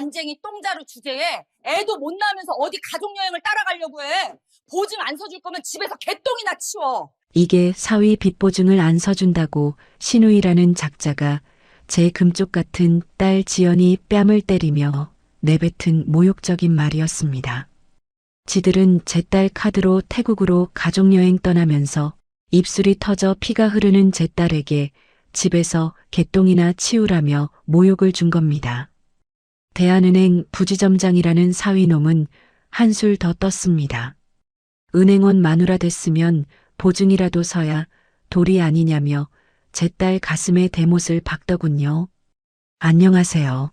난쟁이 똥자루 주제에 애도 못 낳으면서 어디 가족여행을 따라가려고 해. 보증 안 서줄 거면 집에서 개똥이나 치워. 이게 사위 빚보증을 안 서준다고 신우이라는 작자가 제 금쪽 같은 딸 지연이 뺨을 때리며 내뱉은 모욕적인 말이었습니다. 지들은 제 딸 카드로 태국으로 가족여행 떠나면서 입술이 터져 피가 흐르는 제 딸에게 집에서 개똥이나 치우라며 모욕을 준 겁니다. 대한은행 부지점장이라는 사위놈은 한술 더 떴습니다. 은행원 마누라 됐으면 보증이라도 서야 도리 아니냐며 제 딸 가슴에 대못을 박더군요. 안녕하세요.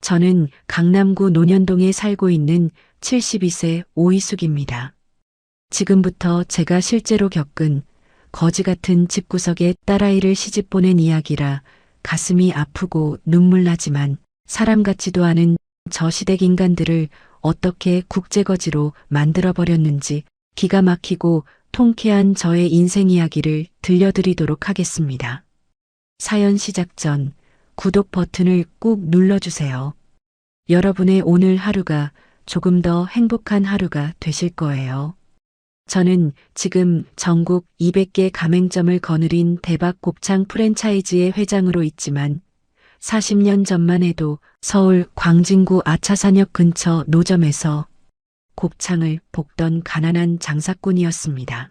저는 강남구 논현동에 살고 있는 72세 오이숙입니다. 지금부터 제가 실제로 겪은 거지 같은 집구석에 딸아이를 시집 보낸 이야기라 가슴이 아프고 눈물 나지만 사람 같지도 않은 저 시댁 인간들을 어떻게 국제거지로 만들어버렸는지 기가 막히고 통쾌한 저의 인생 이야기를 들려드리도록 하겠습니다. 사연 시작 전 구독 버튼을 꾹 눌러주세요. 여러분의 오늘 하루가 조금 더 행복한 하루가 되실 거예요. 저는 지금 전국 200개 가맹점을 거느린 대박 곱창 프랜차이즈의 회장으로 있지만 40년 전만 해도 서울 광진구 아차산역 근처 노점에서 곱창을 볶던 가난한 장사꾼이었습니다.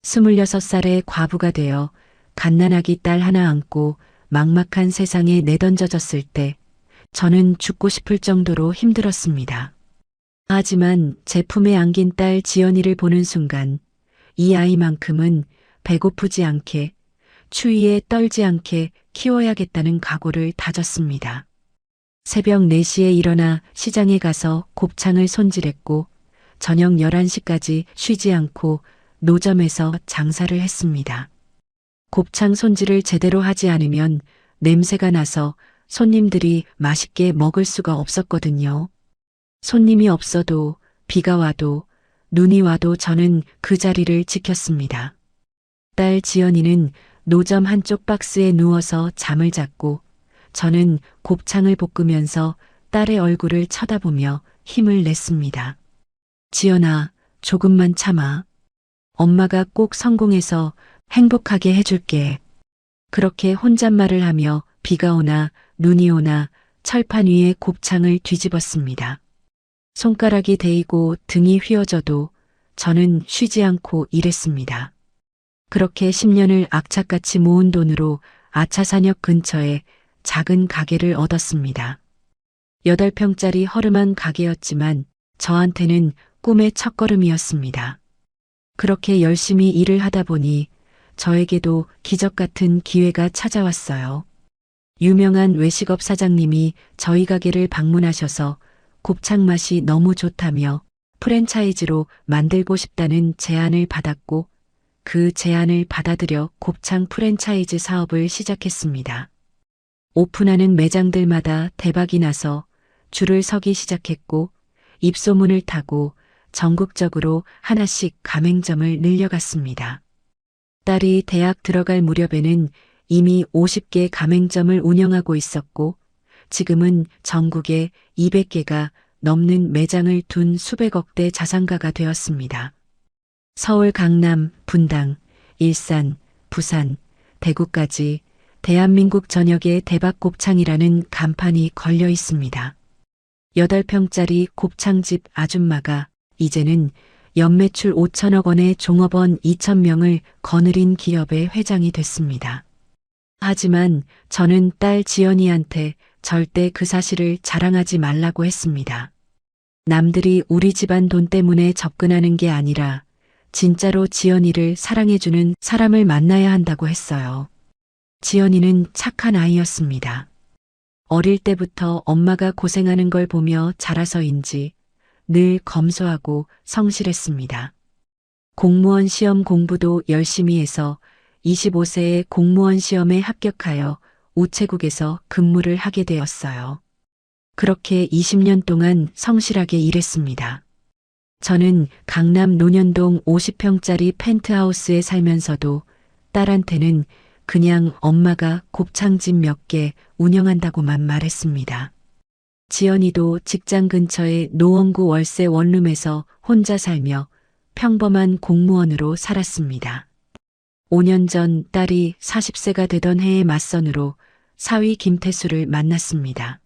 26살에 과부가 되어 갓난아기 딸 하나 안고 막막한 세상에 내던져졌을 때 저는 죽고 싶을 정도로 힘들었습니다. 하지만 제 품에 안긴 딸 지연이를 보는 순간 이 아이만큼은 배고프지 않게 추위에 떨지 않게 키워야겠다는 각오를 다졌습니다. 새벽 4시에 일어나 시장에 가서 곱창을 손질했고 저녁 11시까지 쉬지 않고 노점에서 장사를 했습니다. 곱창 손질을 제대로 하지 않으면 냄새가 나서 손님들이 맛있게 먹을 수가 없었거든요. 손님이 없어도 비가 와도 눈이 와도 저는 그 자리를 지켰습니다. 딸 지연이는 노점 한쪽 박스에 누워서 잠을 잤고 저는 곱창을 볶으면서 딸의 얼굴을 쳐다보며 힘을 냈습니다. 지연아, 조금만 참아. 엄마가 꼭 성공해서 행복하게 해줄게. 그렇게 혼잣말을 하며 비가 오나 눈이 오나 철판 위에 곱창을 뒤집었습니다. 손가락이 데이고 등이 휘어져도 저는 쉬지 않고 일했습니다. 그렇게 10년을 악착같이 모은 돈으로 아차산역 근처에 작은 가게를 얻었습니다. 8평짜리 허름한 가게였지만 저한테는 꿈의 첫걸음이었습니다. 그렇게 열심히 일을 하다 보니 저에게도 기적 같은 기회가 찾아왔어요. 유명한 외식업 사장님이 저희 가게를 방문하셔서 곱창 맛이 너무 좋다며 프랜차이즈로 만들고 싶다는 제안을 받았고 그 제안을 받아들여 곱창 프랜차이즈 사업을 시작했습니다. 오픈하는 매장들마다 대박이 나서 줄을 서기 시작했고 입소문을 타고 전국적으로 하나씩 가맹점을 늘려갔습니다. 딸이 대학 들어갈 무렵에는 이미 50개 가맹점을 운영하고 있었고 지금은 전국에 200개가 넘는 매장을 둔 수백억 대 자산가가 되었습니다. 서울, 강남, 분당, 일산, 부산, 대구까지 대한민국 전역에 대박 곱창이라는 간판이 걸려 있습니다. 8평짜리 곱창집 아줌마가 이제는 연매출 5천억 원의 종업원 2,000명을 거느린 기업의 회장이 됐습니다. 하지만 저는 딸 지연이한테 절대 그 사실을 자랑하지 말라고 했습니다. 남들이 우리 집안 돈 때문에 접근하는 게 아니라 진짜로 지연이를 사랑해주는 사람을 만나야 한다고 했어요. 지연이는 착한 아이였습니다. 어릴 때부터 엄마가 고생하는 걸 보며 자라서인지 늘 검소하고 성실했습니다. 공무원 시험 공부도 열심히 해서 25세에 공무원 시험에 합격하여 우체국에서 근무를 하게 되었어요. 그렇게 20년 동안 성실하게 일했습니다. 저는 강남 논현동 50평짜리 펜트하우스에 살면서도 딸한테는 그냥 엄마가 곱창집 몇 개 운영한다고만 말했습니다. 지연이도 직장 근처의 노원구 월세 원룸에서 혼자 살며 평범한 공무원으로 살았습니다. 5년 전 딸이 40세가 되던 해의 맞선으로 사위 김태수를 만났습니다.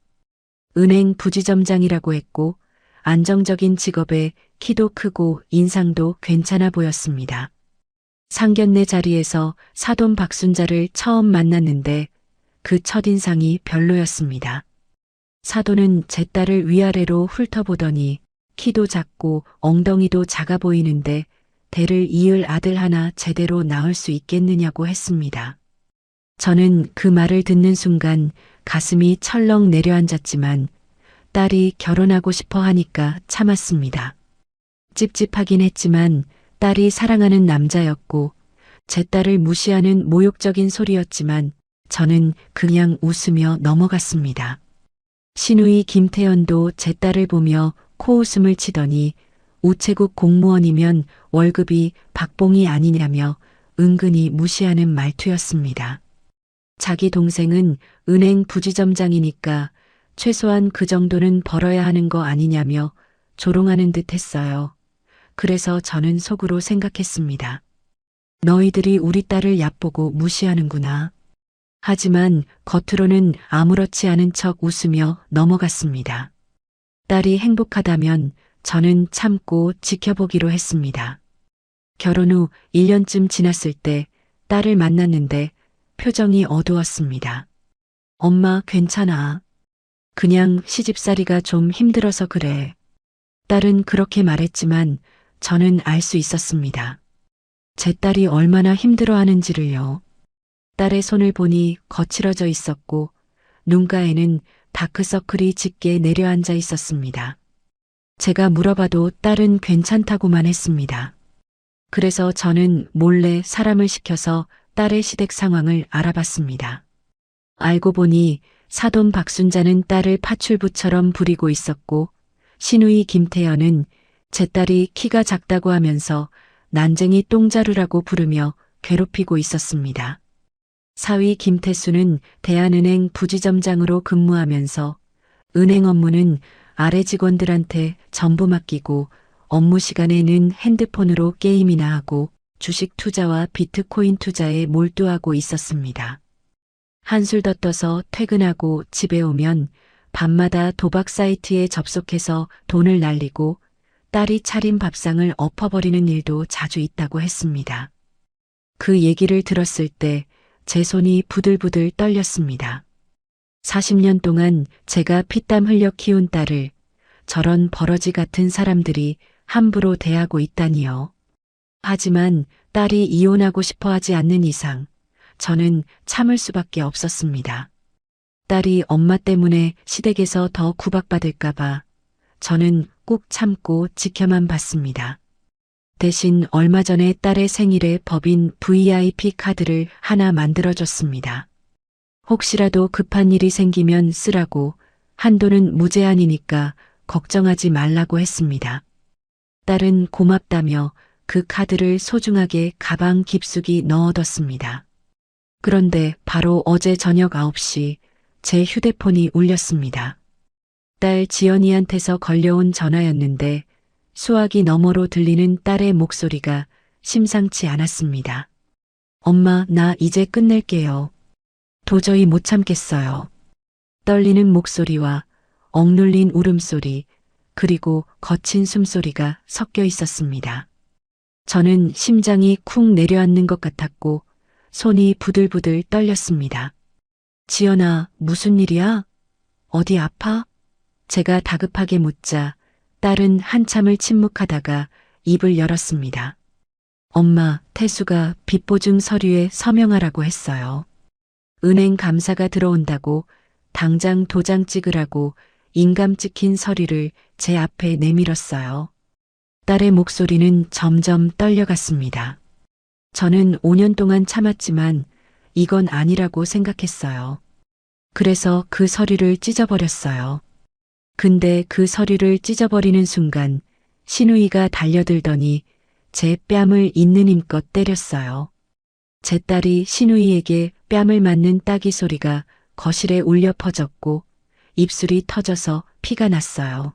은행 부지점장이라고 했고 안정적인 직업에 키도 크고 인상도 괜찮아 보였습니다. 상견례 자리에서 사돈 박순자를 처음 만났는데 그 첫인상이 별로였습니다. 사돈은 제 딸을 위아래로 훑어보더니 키도 작고 엉덩이도 작아 보이는데 대를 이을 아들 하나 제대로 낳을 수 있겠느냐고 했습니다. 저는 그 말을 듣는 순간 가슴이 철렁 내려앉았지만 딸이 결혼하고 싶어 하니까 참았습니다. 찝찝하긴 했지만 딸이 사랑하는 남자였고 제 딸을 무시하는 모욕적인 소리였지만 저는 그냥 웃으며 넘어갔습니다. 시누이 김태연도 제 딸을 보며 코웃음을 치더니 우체국 공무원이면 월급이 박봉이 아니냐며 은근히 무시하는 말투였습니다. 자기 동생은 은행 부지점장이니까 최소한 그 정도는 벌어야 하는 거 아니냐며 조롱하는 듯 했어요. 그래서 저는 속으로 생각했습니다. 너희들이 우리 딸을 얕보고 무시하는구나. 하지만 겉으로는 아무렇지 않은 척 웃으며 넘어갔습니다. 딸이 행복하다면 저는 참고 지켜보기로 했습니다. 결혼 후 1년쯤 지났을 때 딸을 만났는데 표정이 어두웠습니다. 엄마 괜찮아. 그냥 시집살이가 좀 힘들어서 그래. 딸은 그렇게 말했지만 저는 알 수 있었습니다. 제 딸이 얼마나 힘들어하는지를요. 딸의 손을 보니 거칠어져 있었고 눈가에는 다크서클이 짙게 내려앉아 있었습니다. 제가 물어봐도 딸은 괜찮다고만 했습니다. 그래서 저는 몰래 사람을 시켜서 딸의 시댁 상황을 알아봤습니다. 알고 보니 사돈 박순자는 딸을 파출부처럼 부리고 있었고 시누이 김태연은 제 딸이 키가 작다고 하면서 난쟁이 똥자루라고 부르며 괴롭히고 있었습니다. 사위 김태수는 대한은행 부지점장으로 근무하면서 은행 업무는 아래 직원들한테 전부 맡기고 업무 시간에는 핸드폰으로 게임이나 하고 주식 투자와 비트코인 투자에 몰두하고 있었습니다. 한술 더 떠서 퇴근하고 집에 오면 밤마다 도박 사이트에 접속해서 돈을 날리고 딸이 차린 밥상을 엎어버리는 일도 자주 있다고 했습니다. 그 얘기를 들었을 때 제 손이 부들부들 떨렸습니다. 40년 동안 제가 피땀 흘려 키운 딸을 저런 버러지 같은 사람들이 함부로 대하고 있다니요. 하지만 딸이 이혼하고 싶어 하지 않는 이상 저는 참을 수밖에 없었습니다. 딸이 엄마 때문에 시댁에서 더 구박받을까봐 저는 꾹 참고 지켜만 봤습니다. 대신 얼마 전에 딸의 생일에 법인 VIP 카드를 하나 만들어줬습니다. 혹시라도 급한 일이 생기면 쓰라고 한도는 무제한이니까 걱정하지 말라고 했습니다. 딸은 고맙다며 그 카드를 소중하게 가방 깊숙이 넣어뒀습니다. 그런데 바로 어제 저녁 9시 제 휴대폰이 울렸습니다. 딸 지연이한테서 걸려온 전화였는데 수화기 너머로 들리는 딸의 목소리가 심상치 않았습니다. 엄마, 나 이제 끝낼게요. 도저히 못 참겠어요. 떨리는 목소리와 억눌린 울음소리, 그리고 거친 숨소리가 섞여 있었습니다. 저는 심장이 쿵 내려앉는 것 같았고 손이 부들부들 떨렸습니다. 지연아, 무슨 일이야? 어디 아파? 제가 다급하게 묻자 딸은 한참을 침묵하다가 입을 열었습니다. 엄마, 태수가 빚보증 서류에 서명하라고 했어요. 은행 감사가 들어온다고 당장 도장 찍으라고 인감 찍힌 서류를 제 앞에 내밀었어요. 딸의 목소리는 점점 떨려갔습니다. 저는 5년 동안 참았지만 이건 아니라고 생각했어요. 그래서 그 서류를 찢어버렸어요. 근데 그 서류를 찢어버리는 순간 시누이가 달려들더니 제 뺨을 있는 힘껏 때렸어요. 제 딸이 시누이에게 뺨을 맞는 따기 소리가 거실에 울려 퍼졌고 입술이 터져서 피가 났어요.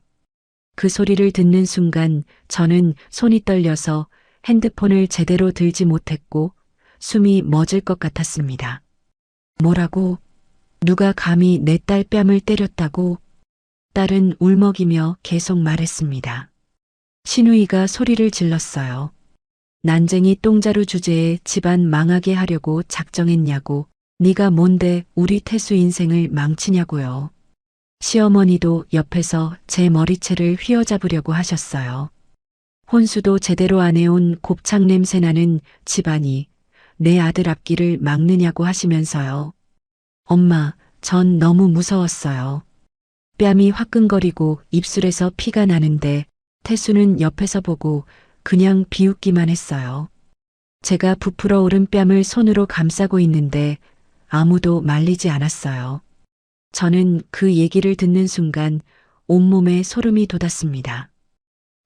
그 소리를 듣는 순간 저는 손이 떨려서 핸드폰을 제대로 들지 못했고 숨이 멎을 것 같았습니다. 뭐라고? 누가 감히 내 딸 뺨을 때렸다고? 딸은 울먹이며 계속 말했습니다. 신우이가 소리를 질렀어요. 난쟁이 똥자루 주제에 집안 망하게 하려고 작정했냐고. 네가 뭔데 우리 태수 인생을 망치냐고요. 시어머니도 옆에서 제 머리채를 휘어잡으려고 하셨어요. 혼수도 제대로 안 해온 곱창 냄새 나는 집안이 내 아들 앞길을 막느냐고 하시면서요. 엄마, 전 너무 무서웠어요. 뺨이 화끈거리고 입술에서 피가 나는데 태수는 옆에서 보고 그냥 비웃기만 했어요. 제가 부풀어 오른 뺨을 손으로 감싸고 있는데 아무도 말리지 않았어요. 저는 그 얘기를 듣는 순간 온몸에 소름이 돋았습니다.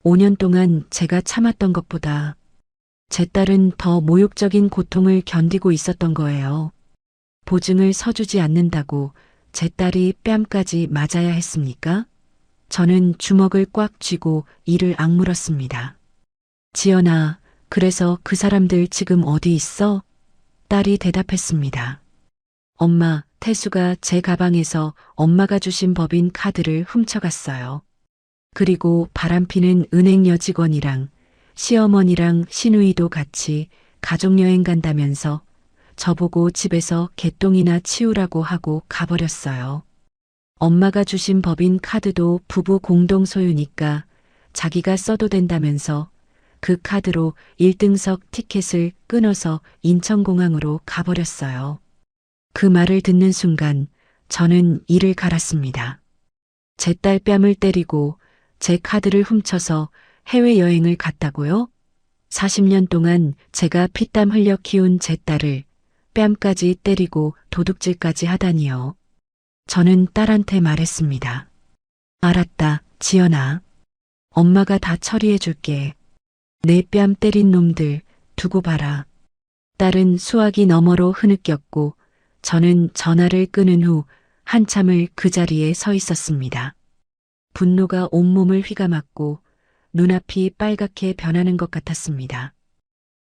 5년 동안 제가 참았던 것보다 제 딸은 더 모욕적인 고통을 견디고 있었던 거예요. 보증을 서주지 않는다고 제 딸이 뺨까지 맞아야 했습니까? 저는 주먹을 꽉 쥐고 이를 악물었습니다. 지연아, 그래서 그 사람들 지금 어디 있어? 딸이 대답했습니다. 엄마, 태수가 제 가방에서 엄마가 주신 법인 카드를 훔쳐갔어요. 그리고 바람피는 은행 여직원이랑 시어머니랑 시누이도 같이 가족여행 간다면서 저보고 집에서 개똥이나 치우라고 하고 가버렸어요. 엄마가 주신 법인 카드도 부부 공동 소유니까 자기가 써도 된다면서 그 카드로 1등석 티켓을 끊어서 인천공항으로 가버렸어요. 그 말을 듣는 순간 저는 이를 갈았습니다. 제 딸 뺨을 때리고 제 카드를 훔쳐서 해외여행을 갔다고요? 40년 동안 제가 피땀 흘려 키운 제 딸을 뺨까지 때리고 도둑질까지 하다니요. 저는 딸한테 말했습니다. 알았다, 지연아. 엄마가 다 처리해 줄게. 내 뺨 때린 놈들 두고 봐라. 딸은 수화기 너머로 흐느꼈고 저는 전화를 끊은 후 한참을 그 자리에 서 있었습니다. 분노가 온몸을 휘감았고 눈앞이 빨갛게 변하는 것 같았습니다.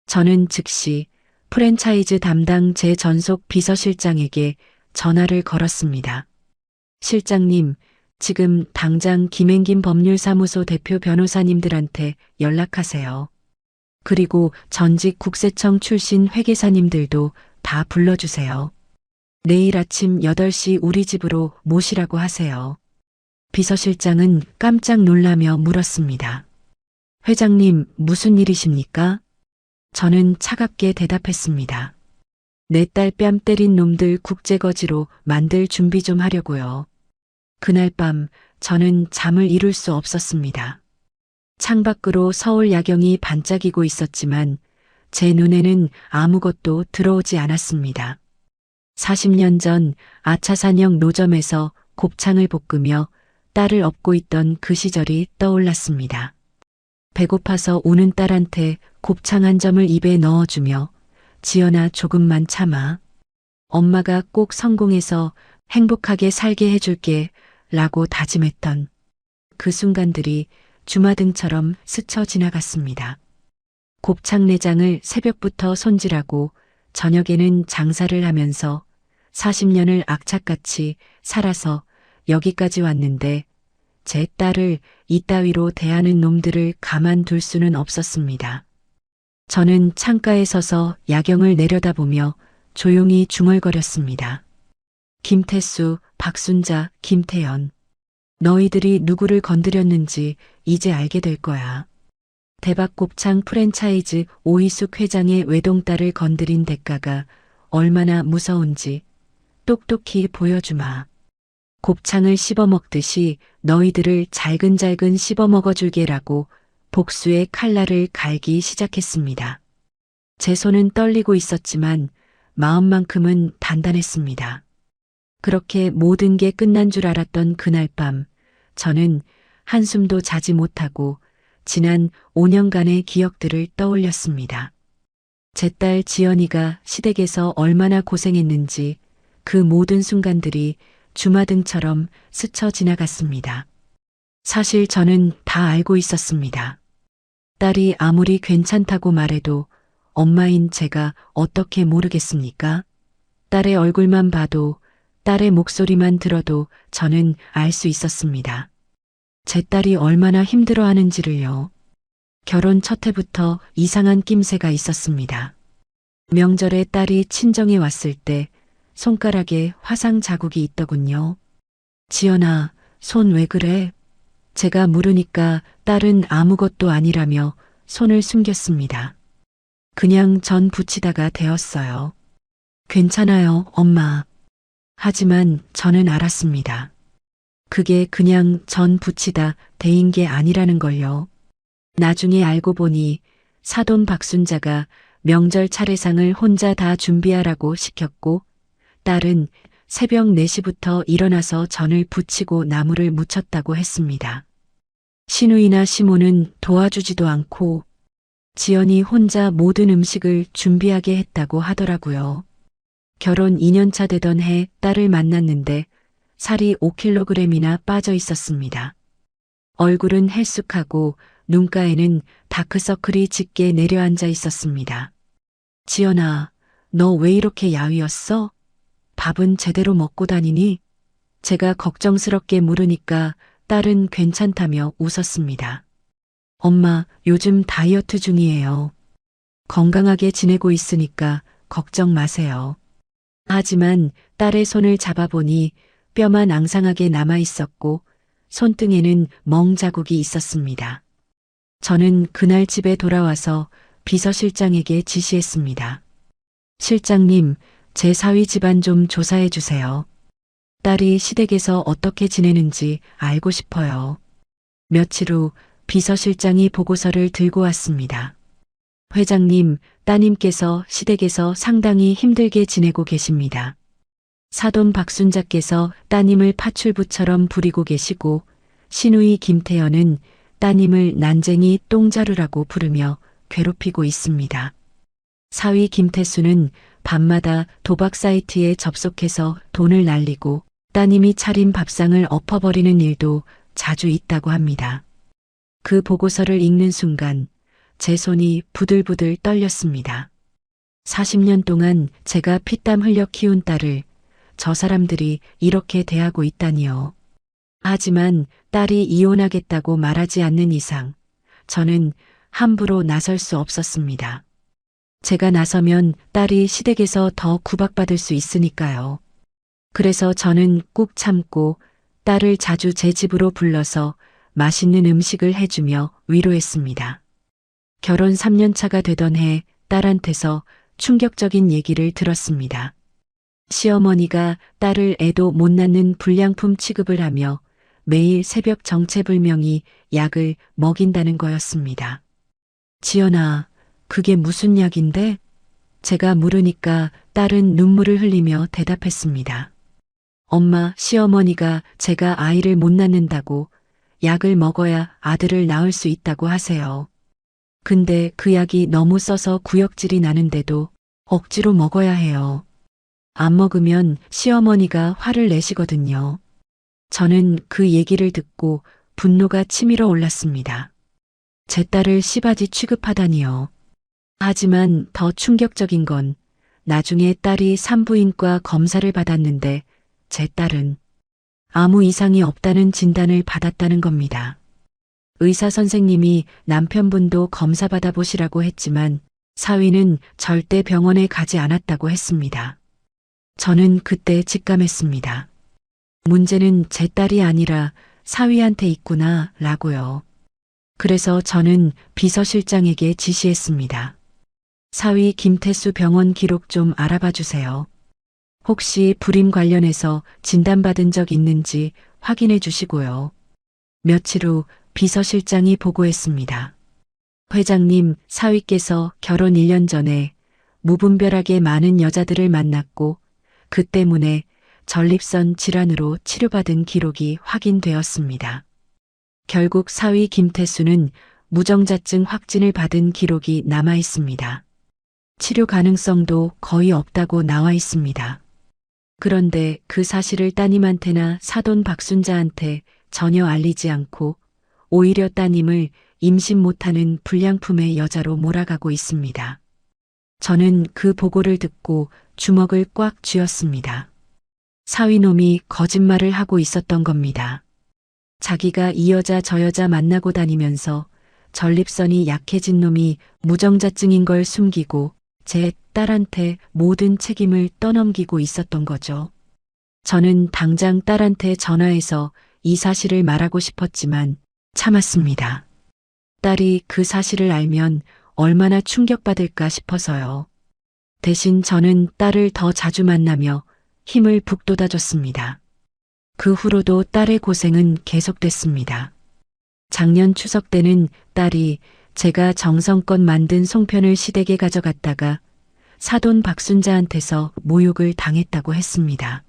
저는 즉시 프랜차이즈 담당 제 전속 비서실장에게 전화를 걸었습니다. 실장님, 지금 당장 김행김 법률사무소 대표 변호사님들한테 연락하세요. 그리고 전직 국세청 출신 회계사님들도 다 불러주세요. 내일 아침 8시 우리 집으로 모시라고 하세요. 비서실장은 깜짝 놀라며 물었습니다. 회장님, 무슨 일이십니까? 저는 차갑게 대답했습니다. 내 딸 뺨 때린 놈들 국제거지로 만들 준비 좀 하려고요. 그날 밤 저는 잠을 이룰 수 없었습니다. 창밖으로 서울 야경이 반짝이고 있었지만 제 눈에는 아무것도 들어오지 않았습니다. 40년 전 아차산역 노점에서 곱창을 볶으며 딸을 업고 있던 그 시절이 떠올랐습니다. 배고파서 우는 딸한테 곱창 한 점을 입에 넣어주며 지연아 조금만 참아. 엄마가 꼭 성공해서 행복하게 살게 해줄게 라고 다짐했던 그 순간들이 주마등처럼 스쳐 지나갔습니다. 곱창 내장을 새벽부터 손질하고 저녁에는 장사를 하면서 40년을 악착같이 살아서 여기까지 왔는데 제 딸을 이따위로 대하는 놈들을 가만둘 수는 없었습니다. 저는 창가에 서서 야경을 내려다보며 조용히 중얼거렸습니다. 김태수, 박순자, 김태연. 너희들이 누구를 건드렸는지 이제 알게 될 거야. 대박곱창 프랜차이즈 오희숙 회장의 외동딸을 건드린 대가가 얼마나 무서운지 똑똑히 보여주마. 곱창을 씹어먹듯이 너희들을 잘근잘근 씹어먹어줄게라고 복수의 칼날을 갈기 시작했습니다. 제 손은 떨리고 있었지만 마음만큼은 단단했습니다. 그렇게 모든 게 끝난 줄 알았던 그날 밤, 저는 한숨도 자지 못하고 지난 5년간의 기억들을 떠올렸습니다. 제 딸 지연이가 시댁에서 얼마나 고생했는지 그 모든 순간들이 주마등처럼 스쳐 지나갔습니다. 사실 저는 다 알고 있었습니다. 딸이 아무리 괜찮다고 말해도 엄마인 제가 어떻게 모르겠습니까? 딸의 얼굴만 봐도, 딸의 목소리만 들어도 저는 알 수 있었습니다. 제 딸이 얼마나 힘들어하는지를요. 결혼 첫 해부터 이상한 낌새가 있었습니다. 명절에 딸이 친정에 왔을 때 손가락에 화상 자국이 있더군요. 지연아, 손 왜 그래? 제가 물으니까 딸은 아무것도 아니라며 손을 숨겼습니다. 그냥 전 붙이다가 데었어요. 괜찮아요, 엄마. 하지만 저는 알았습니다. 그게 그냥 전 붙이다 데인 게 아니라는 걸요. 나중에 알고 보니 사돈 박순자가 명절 차례상을 혼자 다 준비하라고 시켰고, 딸은 새벽 4시부터 일어나서 전을 붙이고 나무를 묻혔다고 했습니다. 시누이나 시모는 도와주지도 않고 지연이 혼자 모든 음식을 준비하게 했다고 하더라고요. 결혼 2년차 되던 해 딸을 만났는데 살이 5kg이나 빠져 있었습니다. 얼굴은 헬쑥하고 눈가에는 다크서클이 짙게 내려앉아 있었습니다. 지연아, 너 왜 이렇게 야위었어? 밥은 제대로 먹고 다니니? 제가 걱정스럽게 물으니까 딸은 괜찮다며 웃었습니다. 엄마, 요즘 다이어트 중이에요. 건강하게 지내고 있으니까 걱정 마세요. 하지만 딸의 손을 잡아보니 뼈만 앙상하게 남아 있었고 손등에는 멍 자국이 있었습니다. 저는 그날 집에 돌아와서 비서실장에게 지시했습니다. 실장님, 제 사위 집안 좀 조사해 주세요. 딸이 시댁에서 어떻게 지내는지 알고 싶어요. 며칠 후 비서실장이 보고서를 들고 왔습니다. 회장님, 따님께서 시댁에서 상당히 힘들게 지내고 계십니다. 사돈 박순자께서 따님을 파출부처럼 부리고 계시고 시누이 김태연은 따님을 난쟁이 똥자루라고 부르며 괴롭히고 있습니다. 사위 김태수는 밤마다 도박 사이트에 접속해서 돈을 날리고 따님이 차린 밥상을 엎어버리는 일도 자주 있다고 합니다. 그 보고서를 읽는 순간 제 손이 부들부들 떨렸습니다. 40년 동안 제가 피땀 흘려 키운 딸을 저 사람들이 이렇게 대하고 있다니요. 하지만 딸이 이혼하겠다고 말하지 않는 이상 저는 함부로 나설 수 없었습니다. 제가 나서면 딸이 시댁에서 더 구박받을 수 있으니까요. 그래서 저는 꾹 참고 딸을 자주 제 집으로 불러서 맛있는 음식을 해주며 위로했습니다. 결혼 3년 차가 되던 해 딸한테서 충격적인 얘기를 들었습니다. 시어머니가 딸을 애도 못 낳는 불량품 취급을 하며 매일 새벽 정체불명이 약을 먹인다는 거였습니다. 지연아, 그게 무슨 약인데? 제가 물으니까 딸은 눈물을 흘리며 대답했습니다. 엄마, 시어머니가 제가 아이를 못 낳는다고 약을 먹어야 아들을 낳을 수 있다고 하세요. 근데 그 약이 너무 써서 구역질이 나는데도 억지로 먹어야 해요. 안 먹으면 시어머니가 화를 내시거든요. 저는 그 얘기를 듣고 분노가 치밀어 올랐습니다. 제 딸을 시바지 취급하다니요. 하지만 더 충격적인 건 나중에 딸이 산부인과 검사를 받았는데 제 딸은 아무 이상이 없다는 진단을 받았다는 겁니다. 의사 선생님이 남편분도 검사 받아보시라고 했지만 사위는 절대 병원에 가지 않았다고 했습니다. 저는 그때 직감했습니다. 문제는 제 딸이 아니라 사위한테 있구나 라고요. 그래서 저는 비서실장에게 지시했습니다. 사위 김태수 병원 기록 좀 알아봐 주세요. 혹시 불임 관련해서 진단받은 적 있는지 확인해 주시고요. 며칠 후 비서실장이 보고했습니다. 회장님, 사위께서 결혼 1년 전에 무분별하게 많은 여자들을 만났고 그 때문에 전립선 질환으로 치료받은 기록이 확인되었습니다. 결국 사위 김태수는 무정자증 확진을 받은 기록이 남아 있습니다. 치료 가능성도 거의 없다고 나와 있습니다. 그런데 그 사실을 따님한테나 사돈 박순자한테 전혀 알리지 않고 오히려 따님을 임신 못하는 불량품의 여자로 몰아가고 있습니다. 저는 그 보고를 듣고 주먹을 꽉 쥐었습니다. 사위놈이 거짓말을 하고 있었던 겁니다. 자기가 이 여자 저 여자 만나고 다니면서 전립선이 약해진 놈이 무정자증인 걸 숨기고 제 딸한테 모든 책임을 떠넘기고 있었던 거죠. 저는 당장 딸한테 전화해서 이 사실을 말하고 싶었지만 참았습니다. 딸이 그 사실을 알면 얼마나 충격받을까 싶어서요. 대신 저는 딸을 더 자주 만나며 힘을 북돋아줬습니다. 그 후로도 딸의 고생은 계속됐습니다. 작년 추석 때는 딸이 제가 정성껏 만든 송편을 시댁에 가져갔다가 사돈 박순자한테서 모욕을 당했다고 했습니다.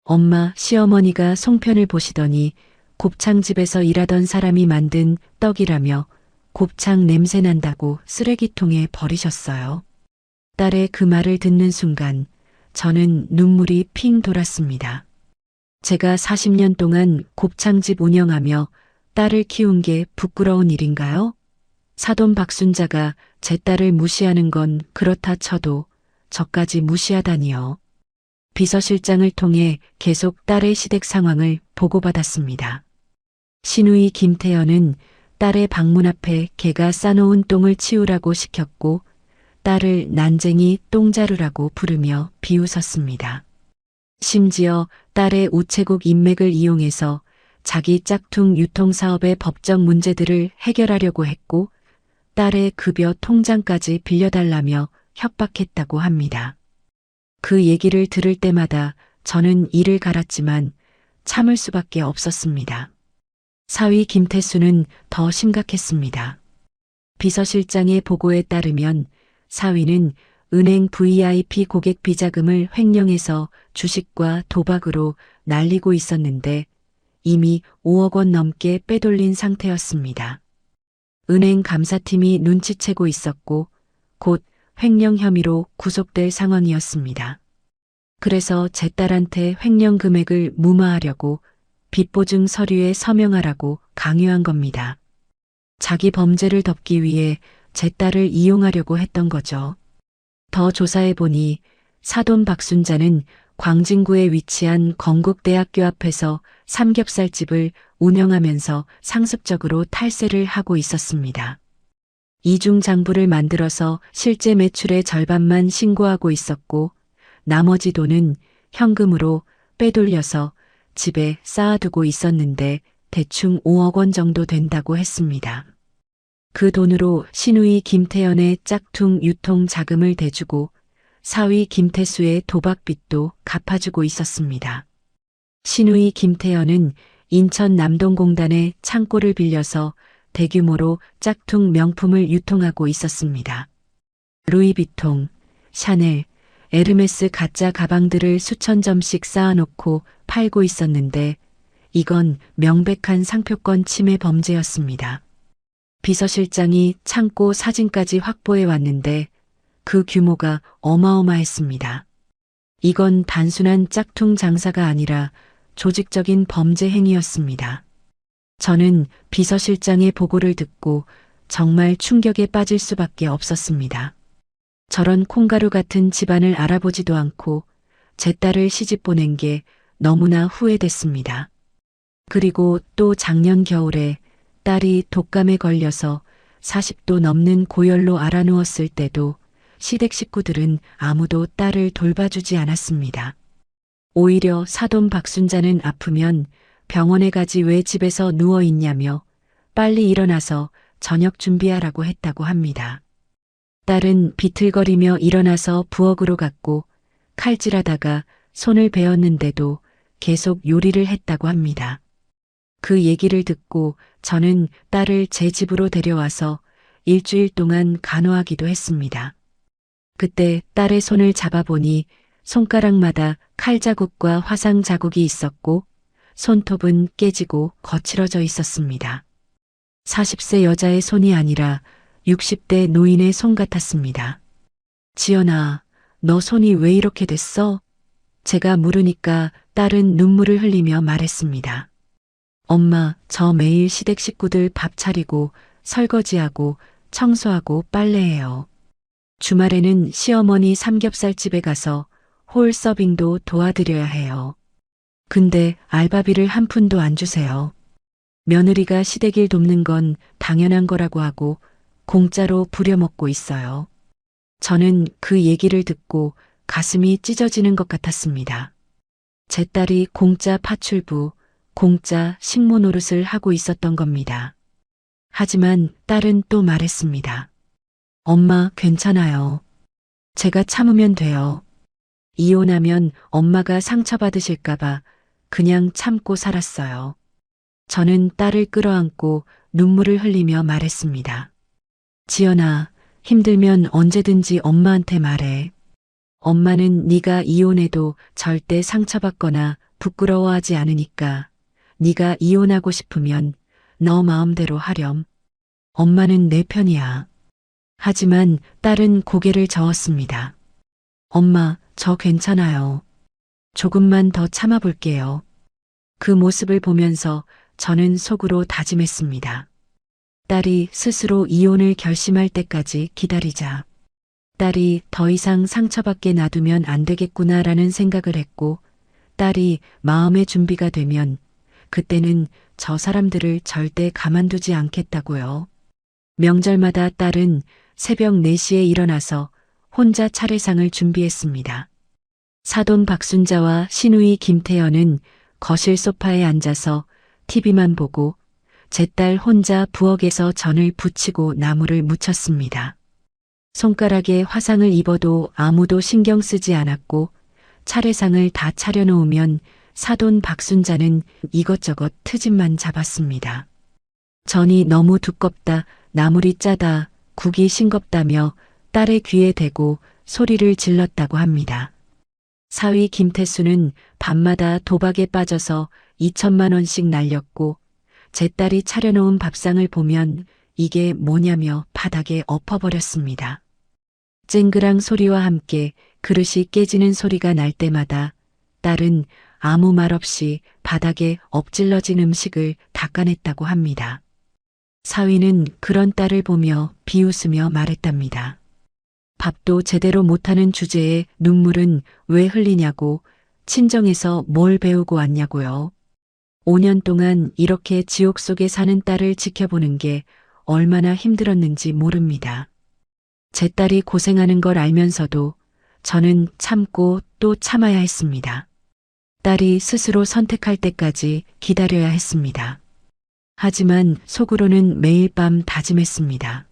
엄마, 시어머니가 송편을 보시더니 곱창집에서 일하던 사람이 만든 떡이라며 곱창 냄새 난다고 쓰레기통에 버리셨어요. 딸의 그 말을 듣는 순간 저는 눈물이 핑 돌았습니다. 제가 40년 동안 곱창집 운영하며 딸을 키운 게 부끄러운 일인가요? 사돈 박순자가 제 딸을 무시하는 건 그렇다 쳐도 저까지 무시하다니요. 비서실장을 통해 계속 딸의 시댁 상황을 보고받았습니다. 시누이 김태연은 딸의 방문 앞에 개가 싸놓은 똥을 치우라고 시켰고 딸을 난쟁이 똥자루라고 부르며 비웃었습니다. 심지어 딸의 우체국 인맥을 이용해서 자기 짝퉁 유통사업의 법적 문제들을 해결하려고 했고 딸의 급여 통장까지 빌려달라며 협박했다고 합니다. 그 얘기를 들을 때마다 저는 이를 갈았지만 참을 수밖에 없었습니다. 사위 김태수는 더 심각했습니다. 비서실장의 보고에 따르면 사위는 은행 VIP 고객 비자금을 횡령해서 주식과 도박으로 날리고 있었는데 이미 5억 원 넘게 빼돌린 상태였습니다. 은행 감사팀이 눈치채고 있었고 곧 횡령 혐의로 구속될 상황이었습니다. 그래서 제 딸한테 횡령 금액을 무마하려고 빚보증 서류에 서명하라고 강요한 겁니다. 자기 범죄를 덮기 위해 제 딸을 이용하려고 했던 거죠. 더 조사해보니 사돈 박순자는 광진구에 위치한 건국대학교 앞에서 삼겹살집을 운영하면서 상습적으로 탈세를 하고 있었습니다. 이중장부를 만들어서 실제 매출의 절반만 신고하고 있었고 나머지 돈은 현금으로 빼돌려서 집에 쌓아두고 있었는데 대충 5억 원 정도 된다고 했습니다. 그 돈으로 시누이 김태연의 짝퉁 유통 자금을 대주고 사위 김태수의 도박빚도 갚아주고 있었습니다. 시누이 김태연은 인천 남동공단의 창고를 빌려서 대규모로 짝퉁 명품을 유통하고 있었습니다. 루이비통, 샤넬, 에르메스 가짜 가방들을 수천 점씩 쌓아놓고 팔고 있었는데 이건 명백한 상표권 침해 범죄였습니다. 비서실장이 창고 사진까지 확보해 왔는데 그 규모가 어마어마했습니다. 이건 단순한 짝퉁 장사가 아니라 조직적인 범죄 행위였습니다. 저는 비서실장의 보고를 듣고 정말 충격에 빠질 수밖에 없었습니다. 저런 콩가루 같은 집안을 알아보지도 않고 제 딸을 시집 보낸 게 너무나 후회됐습니다. 그리고 또 작년 겨울에 딸이 독감에 걸려서 40도 넘는 고열로 알아누웠을 때도 시댁 식구들은 아무도 딸을 돌봐주지 않았습니다. 오히려 사돈 박순자는 아프면 병원에 가지 왜 집에서 누워 있냐며 빨리 일어나서 저녁 준비하라고 했다고 합니다. 딸은 비틀거리며 일어나서 부엌으로 갔고 칼질하다가 손을 베었는데도 계속 요리를 했다고 합니다. 그 얘기를 듣고 저는 딸을 제 집으로 데려와서 일주일 동안 간호하기도 했습니다. 그때 딸의 손을 잡아보니 손가락마다 칼 자국과 화상 자국이 있었고 손톱은 깨지고 거칠어져 있었습니다. 40세 여자의 손이 아니라 60대 노인의 손 같았습니다. 지연아, 너 손이 왜 이렇게 됐어? 제가 물으니까 딸은 눈물을 흘리며 말했습니다. 엄마, 저 매일 시댁 식구들 밥 차리고 설거지하고 청소하고 빨래해요. 주말에는 시어머니 삼겹살집에 가서 홀 서빙도 도와드려야 해요. 근데 알바비를 한 푼도 안 주세요. 며느리가 시댁일 돕는 건 당연한 거라고 하고 공짜로 부려먹고 있어요. 저는 그 얘기를 듣고 가슴이 찢어지는 것 같았습니다. 제 딸이 공짜 파출부, 공짜 식모 노릇을 하고 있었던 겁니다. 하지만 딸은 또 말했습니다. 엄마, 괜찮아요. 제가 참으면 돼요. 이혼하면 엄마가 상처받으실까봐 그냥 참고 살았어요. 저는 딸을 끌어안고 눈물을 흘리며 말했습니다. 지연아, 힘들면 언제든지 엄마한테 말해. 엄마는 네가 이혼해도 절대 상처받거나 부끄러워하지 않으니까 네가 이혼하고 싶으면 너 마음대로 하렴. 엄마는 내 편이야. 하지만 딸은 고개를 저었습니다. 엄마, 저 괜찮아요. 조금만 더 참아볼게요. 그 모습을 보면서 저는 속으로 다짐했습니다. 딸이 스스로 이혼을 결심할 때까지 기다리자. 딸이 더 이상 상처받게 놔두면 안 되겠구나라는 생각을 했고, 딸이 마음의 준비가 되면 그때는 저 사람들을 절대 가만두지 않겠다고요. 명절마다 딸은 새벽 4시에 일어나서 혼자 차례상을 준비했습니다. 사돈 박순자와 시누이 김태연은 거실 소파에 앉아서 TV만 보고 제 딸 혼자 부엌에서 전을 부치고 나무를 묻혔습니다. 손가락에 화상을 입어도 아무도 신경 쓰지 않았고 차례상을 다 차려놓으면 사돈 박순자는 이것저것 트집만 잡았습니다. 전이 너무 두껍다, 나물이 짜다, 국이 싱겁다며 딸의 귀에 대고 소리를 질렀다고 합니다. 사위 김태수는 밤마다 도박에 빠져서 2천만 원씩 날렸고 제 딸이 차려놓은 밥상을 보면 이게 뭐냐며 바닥에 엎어버렸습니다. 쨍그랑 소리와 함께 그릇이 깨지는 소리가 날 때마다 딸은 아무 말 없이 바닥에 엎질러진 음식을 닦아냈다고 합니다. 사위는 그런 딸을 보며 비웃으며 말했답니다. 밥도 제대로 못하는 주제에 눈물은 왜 흘리냐고, 친정에서 뭘 배우고 왔냐고요. 5년 동안 이렇게 지옥 속에 사는 딸을 지켜보는 게 얼마나 힘들었는지 모릅니다. 제 딸이 고생하는 걸 알면서도 저는 참고 또 참아야 했습니다. 딸이 스스로 선택할 때까지 기다려야 했습니다. 하지만 속으로는 매일 밤 다짐했습니다.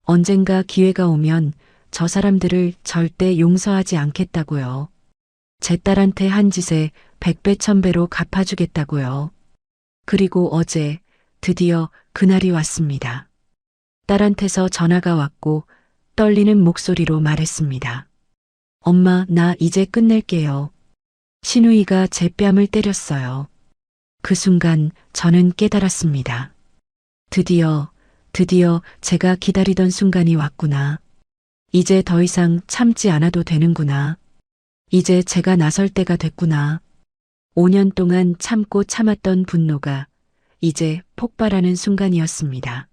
언젠가 기회가 오면 저 사람들을 절대 용서하지 않겠다고요. 제 딸한테 한 짓에 100배 1000배로 갚아주겠다고요. 그리고 어제 드디어 그날이 왔습니다. 딸한테서 전화가 왔고 떨리는 목소리로 말했습니다. 엄마, 나 이제 끝낼게요. 시누이가 제 뺨을 때렸어요. 그 순간 저는 깨달았습니다. 드디어 제가 기다리던 순간이 왔구나. 이제 더 이상 참지 않아도 되는구나. 이제 제가 나설 때가 됐구나. 5년 동안 참고 참았던 분노가 이제 폭발하는 순간이었습니다.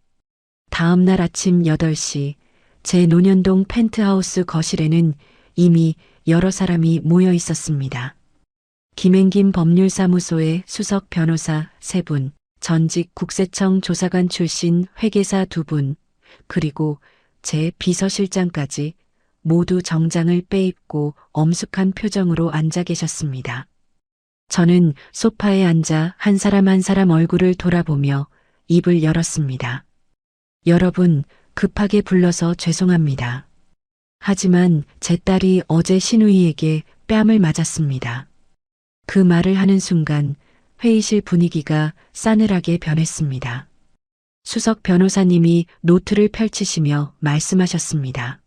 다음 날 아침 8시 제 논현동 펜트하우스 거실에는 이미 여러 사람이 모여 있었습니다. 김행김 법률사무소의 수석 변호사 3분, 전직 국세청 조사관 출신 회계사 2분, 그리고 제 비서실장까지 모두 정장을 빼입고 엄숙한 표정으로 앉아 계셨습니다. 저는 소파에 앉아 한 사람 한 사람 얼굴을 돌아보며 입을 열었습니다. 여러분, 급하게 불러서 죄송합니다. 하지만 제 딸이 어제 시누이에게 뺨을 맞았습니다. 그 말을 하는 순간 회의실 분위기가 싸늘하게 변했습니다. 수석 변호사님이 노트를 펼치시며 말씀하셨습니다.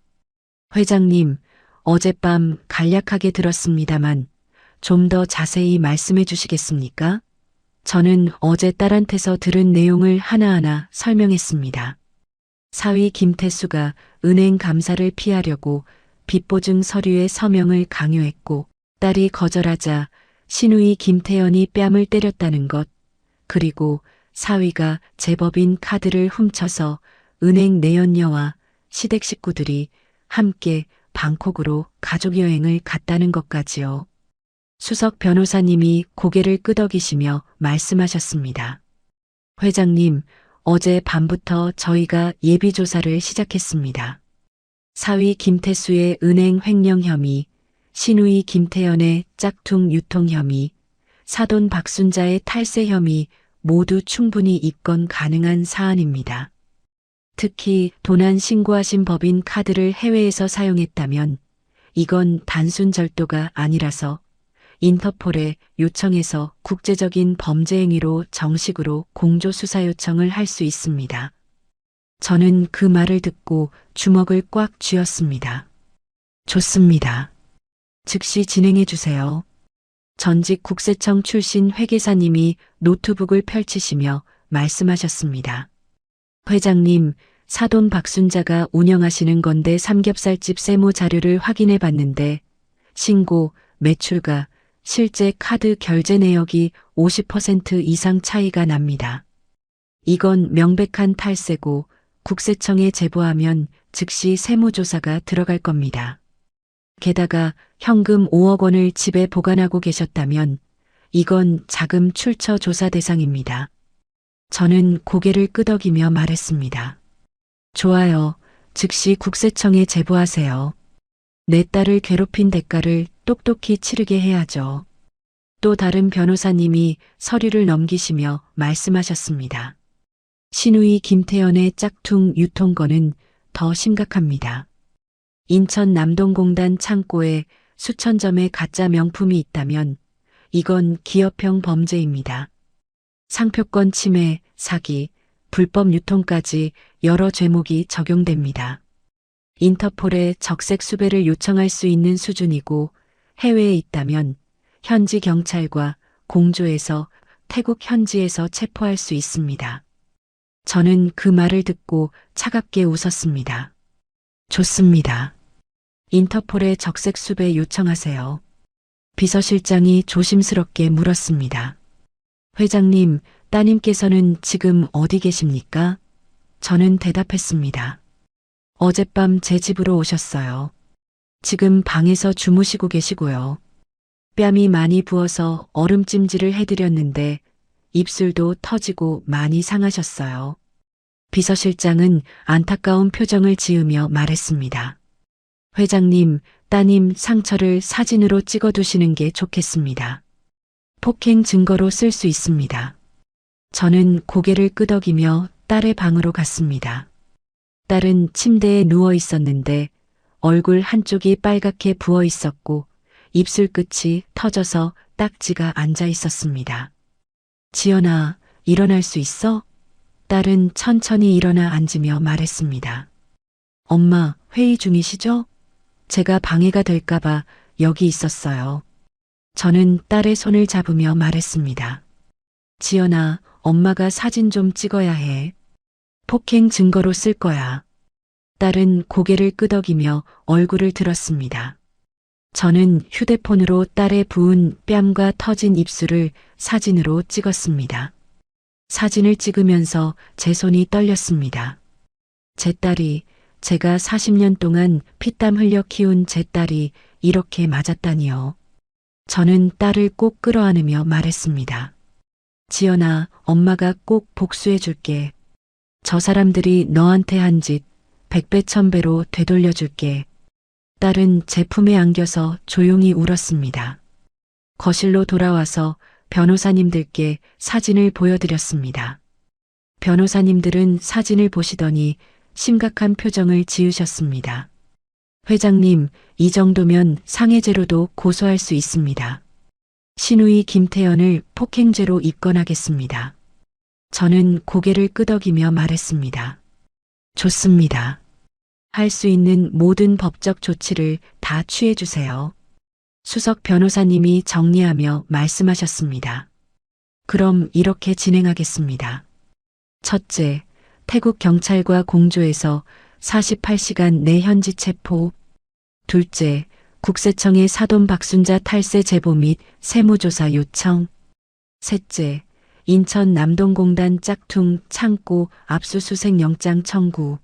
회장님, 어젯밤 간략하게 들었습니다만 좀 더 자세히 말씀해 주시겠습니까? 저는 어제 딸한테서 들은 내용을 하나하나 설명했습니다. 사위 김태수가 은행 감사를 피하려고 빚보증 서류의 서명을 강요했고 딸이 거절하자 신우이 김태연이 뺨을 때렸다는 것, 그리고 사위가 제법인 카드를 훔쳐서 은행 내연녀와 시댁 식구들이 함께 방콕으로 가족여행을 갔다는 것까지요. 수석 변호사님이 고개를 끄덕이시며 말씀하셨습니다. 회장님, 어제 밤부터 저희가 예비조사를 시작했습니다. 사위 김태수의 은행 횡령 혐의, 신우이 김태연의 짝퉁 유통 혐의, 사돈 박순자의 탈세 혐의 모두 충분히 입건 가능한 사안입니다. 특히 도난 신고하신 법인 카드를 해외에서 사용했다면 이건 단순 절도가 아니라서 인터폴에 요청해서 국제적인 범죄 행위로 정식으로 공조 수사 요청을 할 수 있습니다. 저는 그 말을 듣고 주먹을 꽉 쥐었습니다. 좋습니다. 즉시 진행해 주세요. 전직 국세청 출신 회계사님이 노트북을 펼치시며 말씀하셨습니다. 회장님, 사돈 박순자가 운영하시는 건데 삼겹살집 세무 자료를 확인해 봤는데 신고, 매출과 실제 카드 결제 내역이 50% 이상 차이가 납니다. 이건 명백한 탈세고 국세청에 제보하면 즉시 세무조사가 들어갈 겁니다. 게다가 현금 5억 원을 집에 보관하고 계셨다면 이건 자금 출처 조사 대상입니다. 저는 고개를 끄덕이며 말했습니다. 좋아요. 즉시 국세청에 제보하세요. 내 딸을 괴롭힌 대가를 똑똑히 치르게 해야죠. 또 다른 변호사님이 서류를 넘기시며 말씀하셨습니다. 신우이 김태연의 짝퉁 유통건은 더 심각합니다. 인천 남동공단 창고에 수천 점의 가짜 명품이 있다면 이건 기업형 범죄입니다. 상표권 침해, 사기, 불법 유통까지 여러 죄목이 적용됩니다. 인터폴에 적색 수배를 요청할 수 있는 수준이고 해외에 있다면 현지 경찰과 공조해서 태국 현지에서 체포할 수 있습니다. 저는 그 말을 듣고 차갑게 웃었습니다. 좋습니다. 인터폴에 적색 수배 요청하세요. 비서실장이 조심스럽게 물었습니다. 회장님, 따님께서는 지금 어디 계십니까? 저는 대답했습니다. 어젯밤 제 집으로 오셨어요. 지금 방에서 주무시고 계시고요. 뺨이 많이 부어서 얼음찜질을 해드렸는데 입술도 터지고 많이 상하셨어요. 비서실장은 안타까운 표정을 지으며 말했습니다. 회장님, 따님 상처를 사진으로 찍어두시는 게 좋겠습니다. 폭행 증거로 쓸 수 있습니다. 저는 고개를 끄덕이며 딸의 방으로 갔습니다. 딸은 침대에 누워 있었는데 얼굴 한쪽이 빨갛게 부어 있었고 입술 끝이 터져서 딱지가 앉아 있었습니다. 지연아, 일어날 수 있어? 딸은 천천히 일어나 앉으며 말했습니다. 엄마, 회의 중이시죠? 제가 방해가 될까봐 여기 있었어요. 저는 딸의 손을 잡으며 말했습니다. 지연아, 엄마가 사진 좀 찍어야 해. 폭행 증거로 쓸 거야. 딸은 고개를 끄덕이며 얼굴을 들었습니다. 저는 휴대폰으로 딸의 부은 뺨과 터진 입술을 사진으로 찍었습니다. 사진을 찍으면서 제 손이 떨렸습니다. 제 딸이, 제가 40년 동안 피땀 흘려 키운 제 딸이 이렇게 맞았다니요. 저는 딸을 꼭 끌어안으며 말했습니다. 지연아, 엄마가 꼭 복수해 줄게. 저 사람들이 너한테 한 짓 100배 1000배로 되돌려 줄게. 딸은 제 품에 안겨서 조용히 울었습니다. 거실로 돌아와서 변호사님들께 사진을 보여드렸습니다. 변호사님들은 사진을 보시더니 심각한 표정을 지으셨습니다. 회장님, 이 정도면 상해죄로도 고소할 수 있습니다. 신우이 김태연을 폭행죄로 입건하겠습니다. 저는 고개를 끄덕이며 말했습니다. 좋습니다. 할 수 있는 모든 법적 조치를 다 취해주세요. 수석 변호사님이 정리하며 말씀하셨습니다. 그럼 이렇게 진행하겠습니다. 첫째, 태국 경찰과 공조해서 48시간 내 현지 체포. 둘째, 국세청의 사돈 박순자 탈세 제보 및 세무조사 요청. 셋째, 인천 남동공단 짝퉁 창고 압수수색 영장 청구.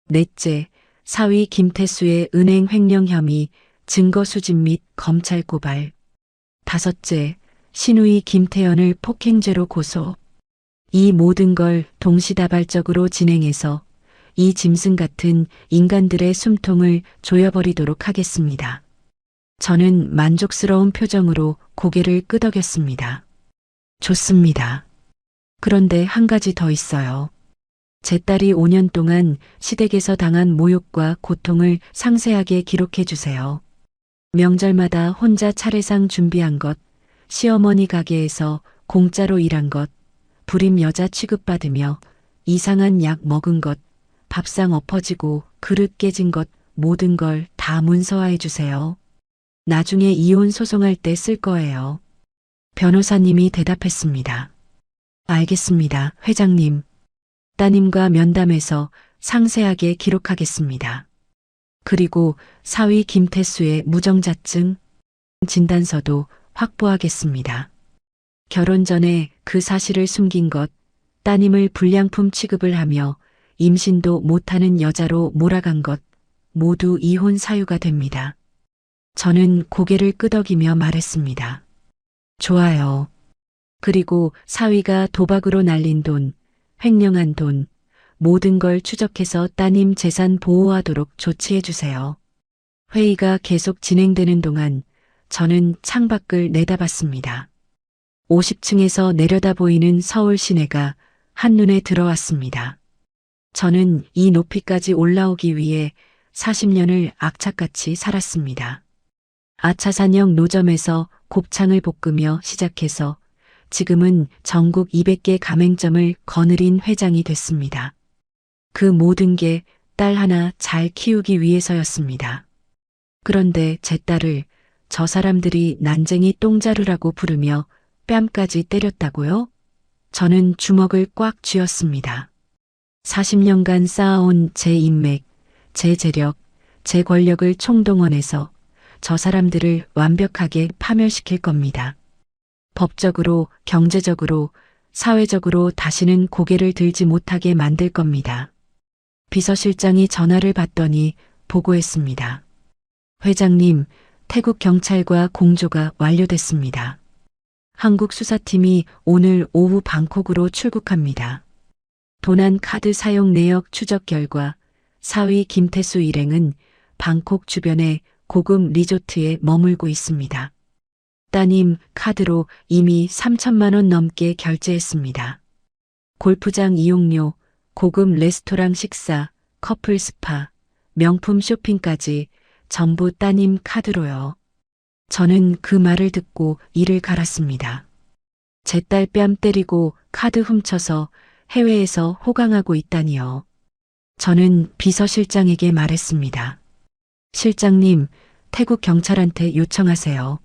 넷째, 사위 김태수의 은행 횡령 혐의 증거 수집 및 검찰 고발. 다섯째, 신우이 김태연을 폭행죄로 고소. 이 모든 걸 동시다발적으로 진행해서 이 짐승 같은 인간들의 숨통을 조여버리도록 하겠습니다. 저는 만족스러운 표정으로 고개를 끄덕였습니다. 좋습니다. 그런데 한 가지 더 있어요. 제 딸이 5년 동안 시댁에서 당한 모욕과 고통을 상세하게 기록해 주세요. 명절마다 혼자 차례상 준비한 것, 시어머니 가게에서 공짜로 일한 것, 불임 여자 취급받으며 이상한 약 먹은 것, 밥상 엎어지고 그릇 깨진 것 모든 걸 다 문서화해 주세요. 나중에 이혼 소송할 때 쓸 거예요. 변호사님이 대답했습니다. 알겠습니다, 회장님. 따님과 면담해서 상세하게 기록하겠습니다. 그리고 사위 김태수의 무정자증 진단서도 확보하겠습니다. 결혼 전에 그 사실을 숨긴 것, 따님을 불량품 취급을 하며 임신도 못하는 여자로 몰아간 것, 모두 이혼 사유가 됩니다. 저는 고개를 끄덕이며 말했습니다. 좋아요. 그리고 사위가 도박으로 날린 돈, 횡령한 돈, 모든 걸 추적해서 따님 재산 보호하도록 조치해 주세요. 회의가 계속 진행되는 동안 저는 창밖을 내다봤습니다. 50층에서 내려다 보이는 서울 시내가 한눈에 들어왔습니다. 저는 이 높이까지 올라오기 위해 40년을 악착같이 살았습니다. 아차산역 노점에서 곱창을 볶으며 시작해서 지금은 전국 200개 가맹점을 거느린 회장이 됐습니다. 그 모든 게 딸 하나 잘 키우기 위해서였습니다. 그런데 제 딸을 저 사람들이 난쟁이 똥자루라고 부르며 뺨까지 때렸다고요? 저는 주먹을 꽉 쥐었습니다. 40년간 쌓아온 제 인맥, 제 재력, 제 권력을 총동원해서 저 사람들을 완벽하게 파멸시킬 겁니다. 법적으로, 경제적으로, 사회적으로 다시는 고개를 들지 못하게 만들 겁니다. 비서실장이 전화를 받더니 보고했습니다. 회장님, 태국 경찰과 공조가 완료됐습니다. 한국 수사팀이 오늘 오후 방콕으로 출국합니다. 도난 카드 사용 내역 추적 결과 사위 김태수 일행은 방콕 주변의 고급 리조트에 머물고 있습니다. 따님 카드로 이미 3천만 원 넘게 결제했습니다. 골프장 이용료, 고급 레스토랑 식사, 커플 스파, 명품 쇼핑까지 전부 따님 카드로요. 저는 그 말을 듣고 이를 갈았습니다. 제 딸 뺨 때리고 카드 훔쳐서 해외에서 호강하고 있다니요. 저는 비서실장에게 말했습니다. 실장님, 태국 경찰한테 요청하세요.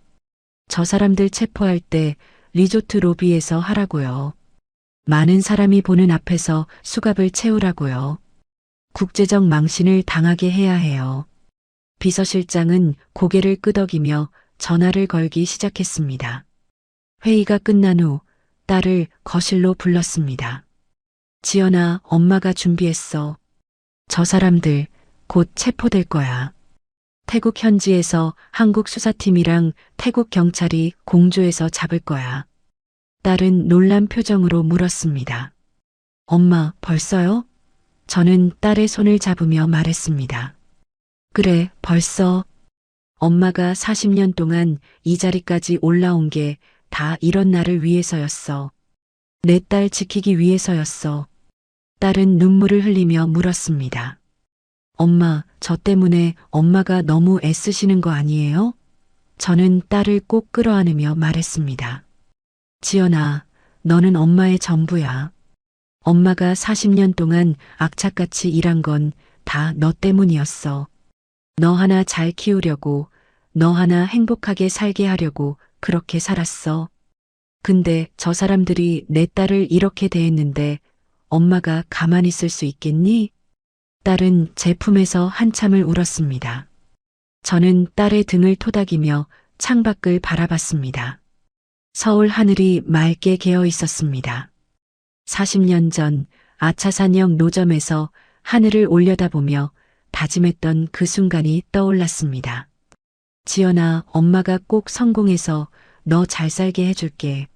저 사람들 체포할 때 리조트 로비에서 하라고요. 많은 사람이 보는 앞에서 수갑을 채우라고요. 국제적 망신을 당하게 해야 해요. 비서실장은 고개를 끄덕이며 전화를 걸기 시작했습니다. 회의가 끝난 후 딸을 거실로 불렀습니다. 지연아, 엄마가 준비했어. 저 사람들 곧 체포될 거야. 태국 현지에서 한국 수사팀이랑 태국 경찰이 공조해서 잡을 거야. 딸은 놀란 표정으로 물었습니다. 엄마, 벌써요? 저는 딸의 손을 잡으며 말했습니다. 그래, 벌써. 엄마가 40년 동안 이 자리까지 올라온 게 다 이런 나를 위해서였어. 내 딸 지키기 위해서였어. 딸은 눈물을 흘리며 물었습니다. 엄마, 저 때문에 엄마가 너무 애쓰시는 거 아니에요? 저는 딸을 꼭 끌어안으며 말했습니다. 지연아, 너는 엄마의 전부야. 엄마가 40년 동안 악착같이 일한 건 다 너 때문이었어. 너 하나 잘 키우려고, 너 하나 행복하게 살게 하려고 그렇게 살았어. 근데 저 사람들이 내 딸을 이렇게 대했는데 엄마가 가만히 있을 수 있겠니? 딸은 제 품에서 한참을 울었습니다. 저는 딸의 등을 토닥이며 창밖을 바라봤습니다. 서울 하늘이 맑게 개어 있었습니다. 40년 전 아차산역 노점에서 하늘을 올려다보며 다짐했던 그 순간이 떠올랐습니다. 지연아, 엄마가 꼭 성공해서 너 잘 살게 해줄게.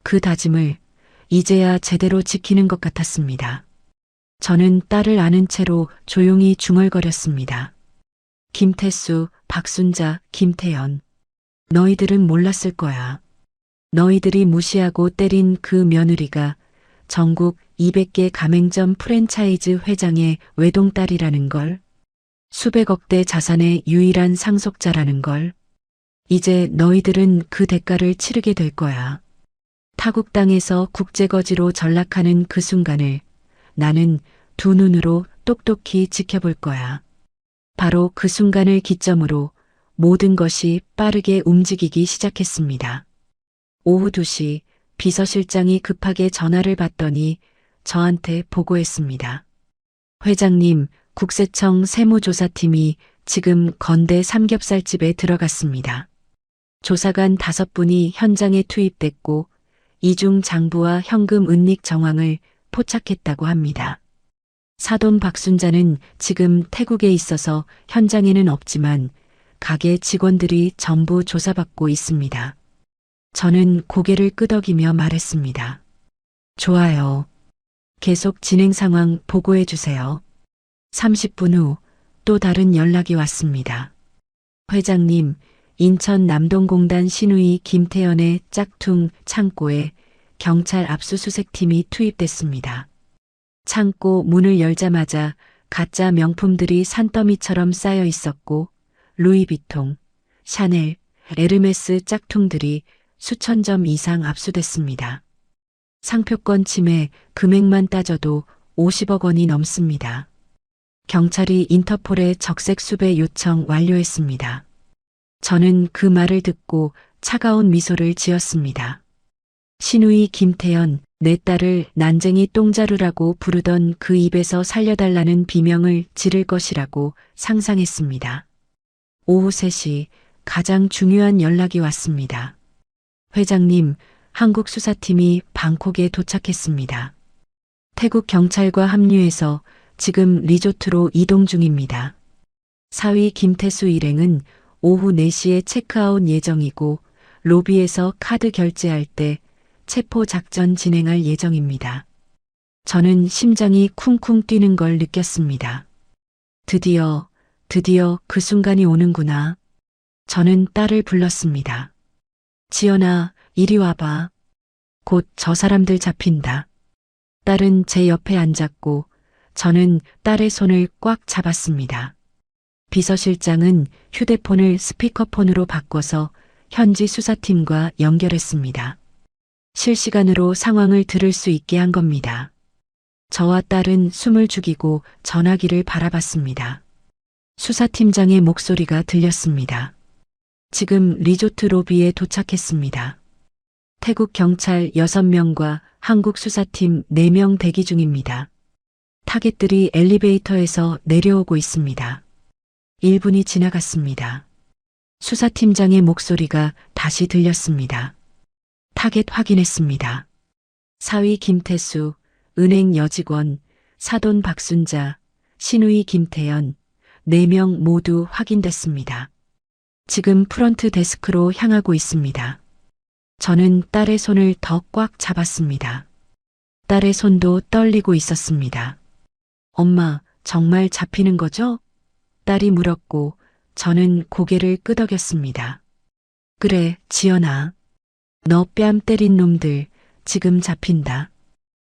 그 다짐을 이제야 제대로 지키는 것 같았습니다. 저는 딸을 아는 채로 조용히 중얼거렸습니다. 김태수, 박순자, 김태연. 너희들은 몰랐을 거야. 너희들이 무시하고 때린 그 며느리가 전국 200개 가맹점 프랜차이즈 회장의 외동딸이라는 걸. 수백억 대 자산의 유일한 상속자라는 걸. 이제 너희들은 그 대가를 치르게 될 거야. 타국 땅에서 국제거지로 전락하는 그 순간을 나는 두 눈으로 똑똑히 지켜볼 거야. 바로 그 순간을 기점으로 모든 것이 빠르게 움직이기 시작했습니다. 오후 2시 비서실장이 급하게 전화를 받더니 저한테 보고했습니다. 회장님, 국세청 세무조사팀이 지금 건대 삼겹살집에 들어갔습니다. 조사관 5분이 현장에 투입됐고 이중 장부와 현금 은닉 정황을 포착했다고 합니다. 사돈 박순자는 지금 태국에 있어서 현장에는 없지만 가게 직원들이 전부 조사받고 있습니다. 저는 고개를 끄덕이며 말했습니다. 좋아요. 계속 진행 상황 보고해 주세요. 30분 후 또 다른 연락이 왔습니다. 회장님, 인천 남동공단 신우이 김태연의 짝퉁 창고에 경찰 압수수색팀이 투입됐습니다. 창고 문을 열자마자 가짜 명품들이 산더미처럼 쌓여 있었고 루이비통, 샤넬, 에르메스 짝퉁들이 수천 점 이상 압수됐습니다. 상표권 침해 금액만 따져도 50억 원이 넘습니다. 경찰이 인터폴에 적색 수배 요청 완료했습니다. 저는 그 말을 듣고 차가운 미소를 지었습니다. 신우이 김태연, 내 딸을 난쟁이 똥자루라고 부르던 그 입에서 살려달라는 비명을 지를 것이라고 상상했습니다. 오후 3시 가장 중요한 연락이 왔습니다. 회장님, 한국 수사팀이 방콕에 도착했습니다. 태국 경찰과 합류해서 지금 리조트로 이동 중입니다. 사위 김태수 일행은 오후 4시에 체크아웃 예정이고 로비에서 카드 결제할 때 체포 작전 진행할 예정입니다. 저는 심장이 쿵쿵 뛰는 걸 느꼈습니다. 드디어 그 순간이 오는구나. 저는 딸을 불렀습니다. 지연아, 이리 와봐. 곧 저 사람들 잡힌다. 딸은 제 옆에 앉았고 저는 딸의 손을 꽉 잡았습니다. 비서실장은 휴대폰을 스피커폰으로 바꿔서 현지 수사팀과 연결했습니다. 실시간으로 상황을 들을 수 있게 한 겁니다. 저와 딸은 숨을 죽이고 전화기를 바라봤습니다. 수사팀장의 목소리가 들렸습니다. 지금 리조트 로비에 도착했습니다. 태국 경찰 6명과 한국 수사팀 4명 대기 중입니다. 타겟들이 엘리베이터에서 내려오고 있습니다. 1분이 지나갔습니다. 수사팀장의 목소리가 다시 들렸습니다. 타겟 확인했습니다. 사위 김태수, 은행 여직원, 사돈 박순자, 신우이 김태연, 4명 모두 확인됐습니다. 지금 프런트 데스크로 향하고 있습니다. 저는 딸의 손을 더 꽉 잡았습니다. 딸의 손도 떨리고 있었습니다. 엄마, 정말 잡히는 거죠? 딸이 물었고 저는 고개를 끄덕였습니다. 그래, 지연아. 너 뺨 때린 놈들 지금 잡힌다.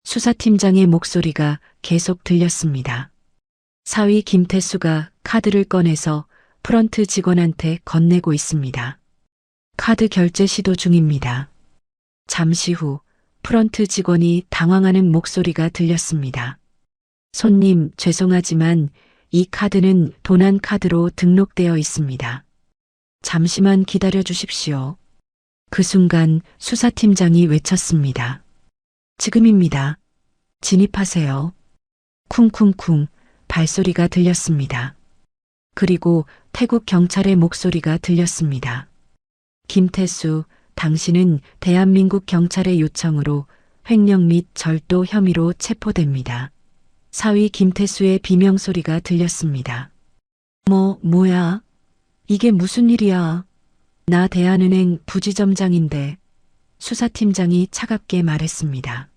수사팀장의 목소리가 계속 들렸습니다. 사위 김태수가 카드를 꺼내서 프런트 직원한테 건네고 있습니다. 카드 결제 시도 중입니다. 잠시 후 프런트 직원이 당황하는 목소리가 들렸습니다. 손님, 죄송하지만 이 카드는 도난 카드로 등록되어 있습니다. 잠시만 기다려 주십시오. 그 순간 수사팀장이 외쳤습니다. 지금입니다. 진입하세요. 쿵쿵쿵 발소리가 들렸습니다. 그리고 태국 경찰의 목소리가 들렸습니다. 김태수, 당신은 대한민국 경찰의 요청으로 횡령 및 절도 혐의로 체포됩니다. 사위 김태수의 비명소리가 들렸습니다. 뭐야? 이게 무슨 일이야? 나 대한은행 부지점장인데, 수사팀장이 차갑게 말했습니다.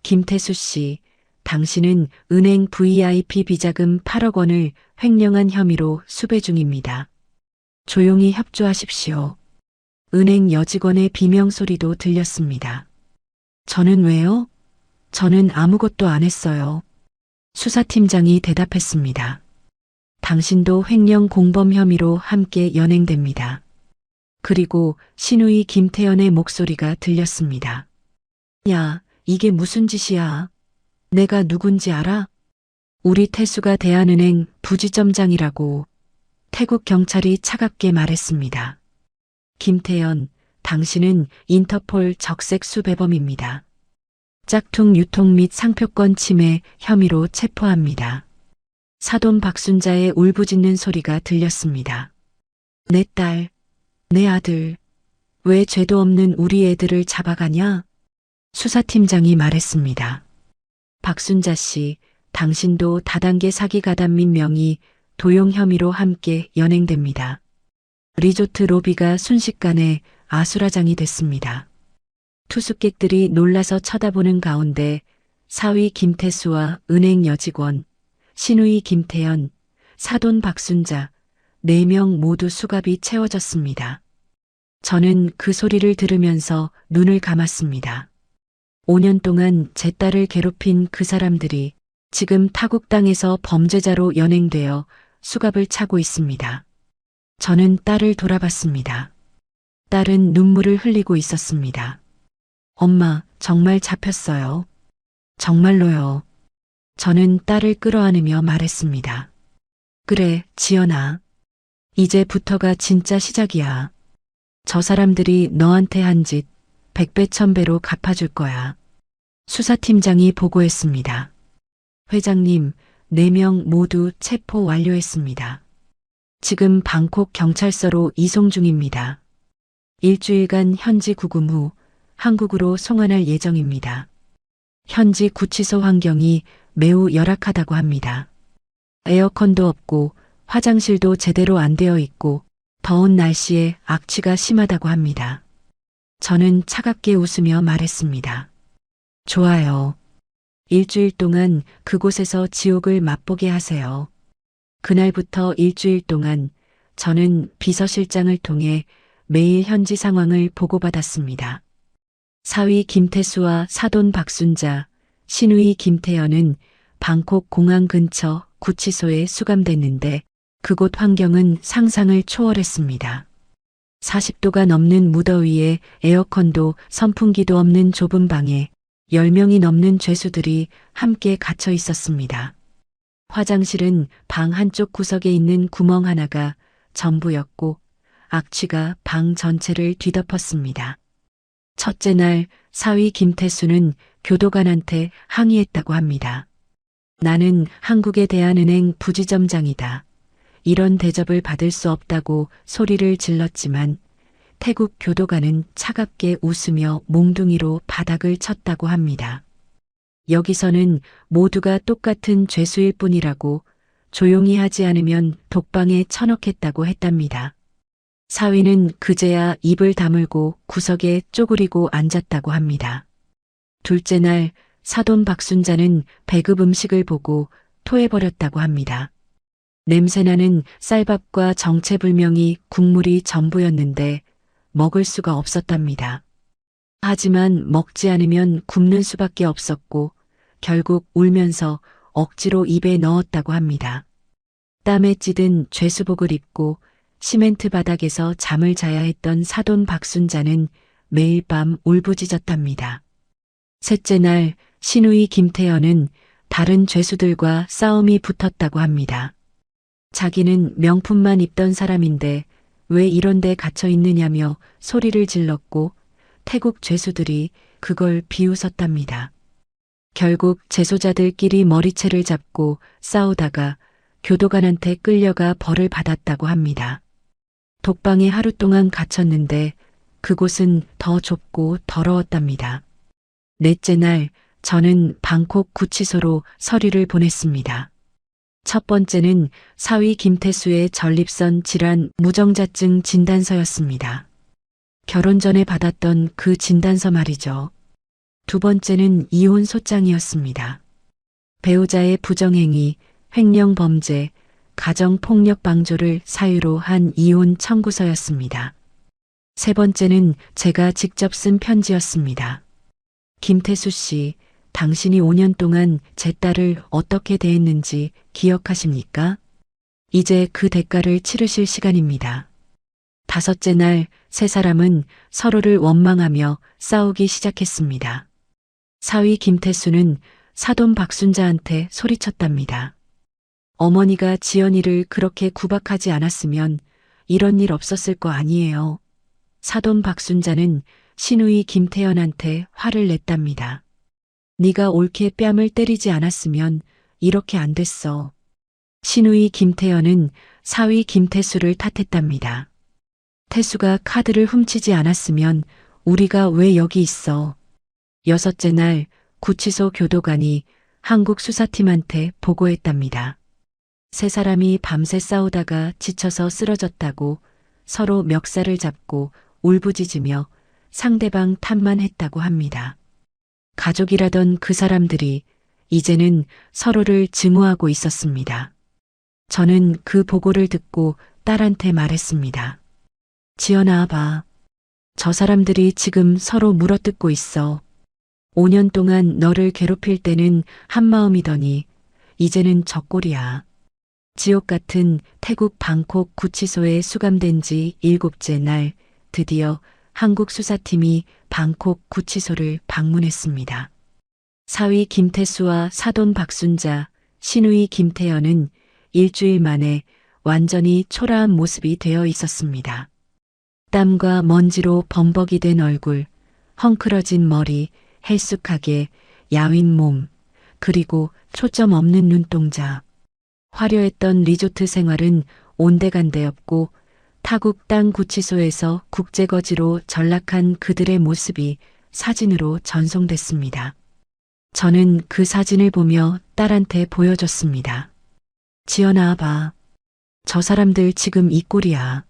김태수 씨, 당신은 은행 VIP 비자금 8억 원을 횡령한 혐의로 수배 중입니다. 조용히 협조하십시오. 은행 여직원의 비명소리도 들렸습니다. 저는 왜요? 저는 아무것도 안 했어요. 수사팀장이 대답했습니다. 당신도 횡령 공범 혐의로 함께 연행됩니다. 그리고 신우이 김태연의 목소리가 들렸습니다. 야, 이게 무슨 짓이야? 내가 누군지 알아? 우리 태수가 대한은행 부지점장이라고 태국 경찰이 차갑게 말했습니다. 김태연, 당신은 인터폴 적색 수배범입니다. 짝퉁 유통 및 상표권 침해 혐의로 체포합니다. 사돈 박순자의 울부짖는 소리가 들렸습니다. 내 딸, 내 아들, 왜 죄도 없는 우리 애들을 잡아가냐? 수사팀장이 말했습니다. 박순자 씨, 당신도 다단계 사기 가담 및 명의 도용 혐의로 함께 연행됩니다. 리조트 로비가 순식간에 아수라장이 됐습니다. 투숙객들이 놀라서 쳐다보는 가운데 사위 김태수와 은행 여직원, 신우이 김태연, 사돈 박순자, 4명 모두 수갑이 채워졌습니다. 저는 그 소리를 들으면서 눈을 감았습니다. 5년 동안 제 딸을 괴롭힌 그 사람들이 지금 타국 땅에서 범죄자로 연행되어 수갑을 차고 있습니다. 저는 딸을 돌아봤습니다. 딸은 눈물을 흘리고 있었습니다. 엄마, 정말 잡혔어요. 정말로요. 저는 딸을 끌어안으며 말했습니다. 그래, 지연아. 이제부터가 진짜 시작이야. 저 사람들이 너한테 한 짓 100배 1000배로 갚아줄 거야. 수사팀장이 보고했습니다. 회장님, 4명 모두 체포 완료했습니다. 지금 방콕 경찰서로 이송 중입니다. 일주일간 현지 구금 후 한국으로 송환할 예정입니다. 현지 구치소 환경이 매우 열악하다고 합니다. 에어컨도 없고 화장실도 제대로 안 되어 있고 더운 날씨에 악취가 심하다고 합니다. 저는 차갑게 웃으며 말했습니다. 좋아요. 일주일 동안 그곳에서 지옥을 맛보게 하세요. 그날부터 일주일 동안 저는 비서실장을 통해 매일 현지 상황을 보고받았습니다. 사위 김태수와 사돈 박순자, 신우이 김태연은 방콕 공항 근처 구치소에 수감됐는데 그곳 환경은 상상을 초월했습니다. 40도가 넘는 무더위에 에어컨도 선풍기도 없는 좁은 방에 10명이 넘는 죄수들이 함께 갇혀 있었습니다. 화장실은 방 한쪽 구석에 있는 구멍 하나가 전부였고 악취가 방 전체를 뒤덮었습니다. 첫째 날 사위 김태수는 교도관한테 항의했다고 합니다. 나는 한국에 대한은행 부지점장이다. 이런 대접을 받을 수 없다고 소리를 질렀지만 태국 교도관은 차갑게 웃으며 몽둥이로 바닥을 쳤다고 합니다. 여기서는 모두가 똑같은 죄수일 뿐이라고 조용히 하지 않으면 독방에 쳐넣겠다고 했답니다. 사위는 그제야 입을 다물고 구석에 쪼그리고 앉았다고 합니다. 둘째 날 사돈 박순자는 배급 음식을 보고 토해버렸다고 합니다. 냄새나는 쌀밥과 정체불명의 국물이 전부였는데 먹을 수가 없었답니다. 하지만 먹지 않으면 굶는 수밖에 없었고 결국 울면서 억지로 입에 넣었다고 합니다. 땀에 찌든 죄수복을 입고 시멘트 바닥에서 잠을 자야 했던 사돈 박순자는 매일 밤 울부짖었답니다. 셋째 날 신우이 김태연은 다른 죄수들과 싸움이 붙었다고 합니다. 자기는 명품만 입던 사람인데 왜 이런 데 갇혀 있느냐며 소리를 질렀고 태국 죄수들이 그걸 비웃었답니다. 결국 재소자들끼리 머리채를 잡고 싸우다가 교도관한테 끌려가 벌을 받았다고 합니다. 독방에 하루 동안 갇혔는데 그곳은 더 좁고 더러웠답니다. 넷째 날 저는 방콕 구치소로 서류를 보냈습니다. 첫 번째는 사위 김태수의 전립선 질환 무정자증 진단서였습니다. 결혼 전에 받았던 그 진단서 말이죠. 두 번째는 이혼 소장이었습니다. 배우자의 부정행위, 횡령 범죄, 가정폭력 방조를 사유로 한 이혼 청구서였습니다. 세 번째는 제가 직접 쓴 편지였습니다. 김태수 씨, 당신이 5년 동안 제 딸을 어떻게 대했는지 기억하십니까? 이제 그 대가를 치르실 시간입니다. 다섯째 날 세 사람은 서로를 원망하며 싸우기 시작했습니다. 사위 김태수는 사돈 박순자한테 소리쳤답니다. 어머니가 지연이를 그렇게 구박하지 않았으면 이런 일 없었을 거 아니에요. 사돈 박순자는 시누이 김태연한테 화를 냈답니다. 네가 옳게 뺨을 때리지 않았으면 이렇게 안 됐어. 시누이 김태연은 사위 김태수를 탓했답니다. 태수가 카드를 훔치지 않았으면 우리가 왜 여기 있어. 여섯째 날 구치소 교도관이 한국 수사팀한테 보고했답니다. 세 사람이 밤새 싸우다가 지쳐서 쓰러졌다고 서로 멱살을 잡고 울부짖으며 상대방 탓만 했다고 합니다. 가족이라던 그 사람들이 이제는 서로를 증오하고 있었습니다. 저는 그 보고를 듣고 딸한테 말했습니다. 지연아 봐. 저 사람들이 지금 서로 물어뜯고 있어. 5년 동안 너를 괴롭힐 때는 한마음이더니 이제는 저 꼴이야. 지옥 같은 태국 방콕 구치소에 수감된 지 7째 날 드디어 한국 수사팀이 방콕 구치소를 방문했습니다. 사위 김태수와 사돈 박순자, 시누이 김태연은 일주일 만에 완전히 초라한 모습이 되어 있었습니다. 땀과 먼지로 범벅이 된 얼굴, 헝클어진 머리, 헬쑥하게 야윈 몸, 그리고 초점 없는 눈동자. 화려했던 리조트 생활은 온데간데없고 타국 땅 구치소에서 국제거지로 전락한 그들의 모습이 사진으로 전송됐습니다. 저는 그 사진을 보며 딸한테 보여줬습니다. 지연아 봐. 저 사람들 지금 이 꼴이야.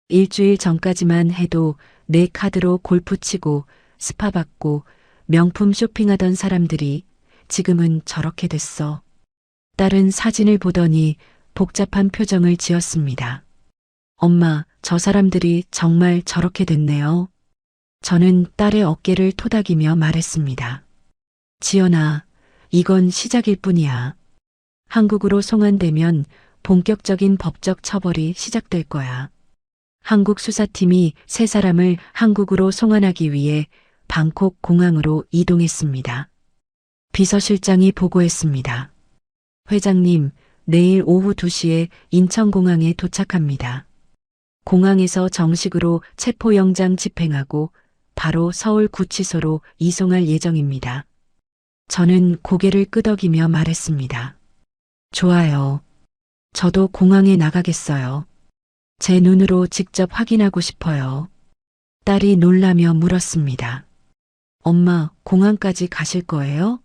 일주일 전까지만 해도 내 카드로 골프 치고 스파 받고 명품 쇼핑하던 사람들이 지금은 저렇게 됐어. 딸은 사진을 보더니 복잡한 표정을 지었습니다. 엄마, 저 사람들이 정말 저렇게 됐네요. 저는 딸의 어깨를 토닥이며 말했습니다. 지연아, 이건 시작일 뿐이야. 한국으로 송환되면 본격적인 법적 처벌이 시작될 거야. 한국 수사팀이 세 사람을 한국으로 송환하기 위해 방콕 공항으로 이동했습니다. 비서실장이 보고했습니다. 회장님, 내일 오후 2시에 인천공항에 도착합니다. 공항에서 정식으로 체포영장 집행하고 바로 서울구치소로 이송할 예정입니다. 저는 고개를 끄덕이며 말했습니다. 좋아요. 저도 공항에 나가겠어요. 제 눈으로 직접 확인하고 싶어요. 딸이 놀라며 물었습니다. 엄마, 공항까지 가실 거예요?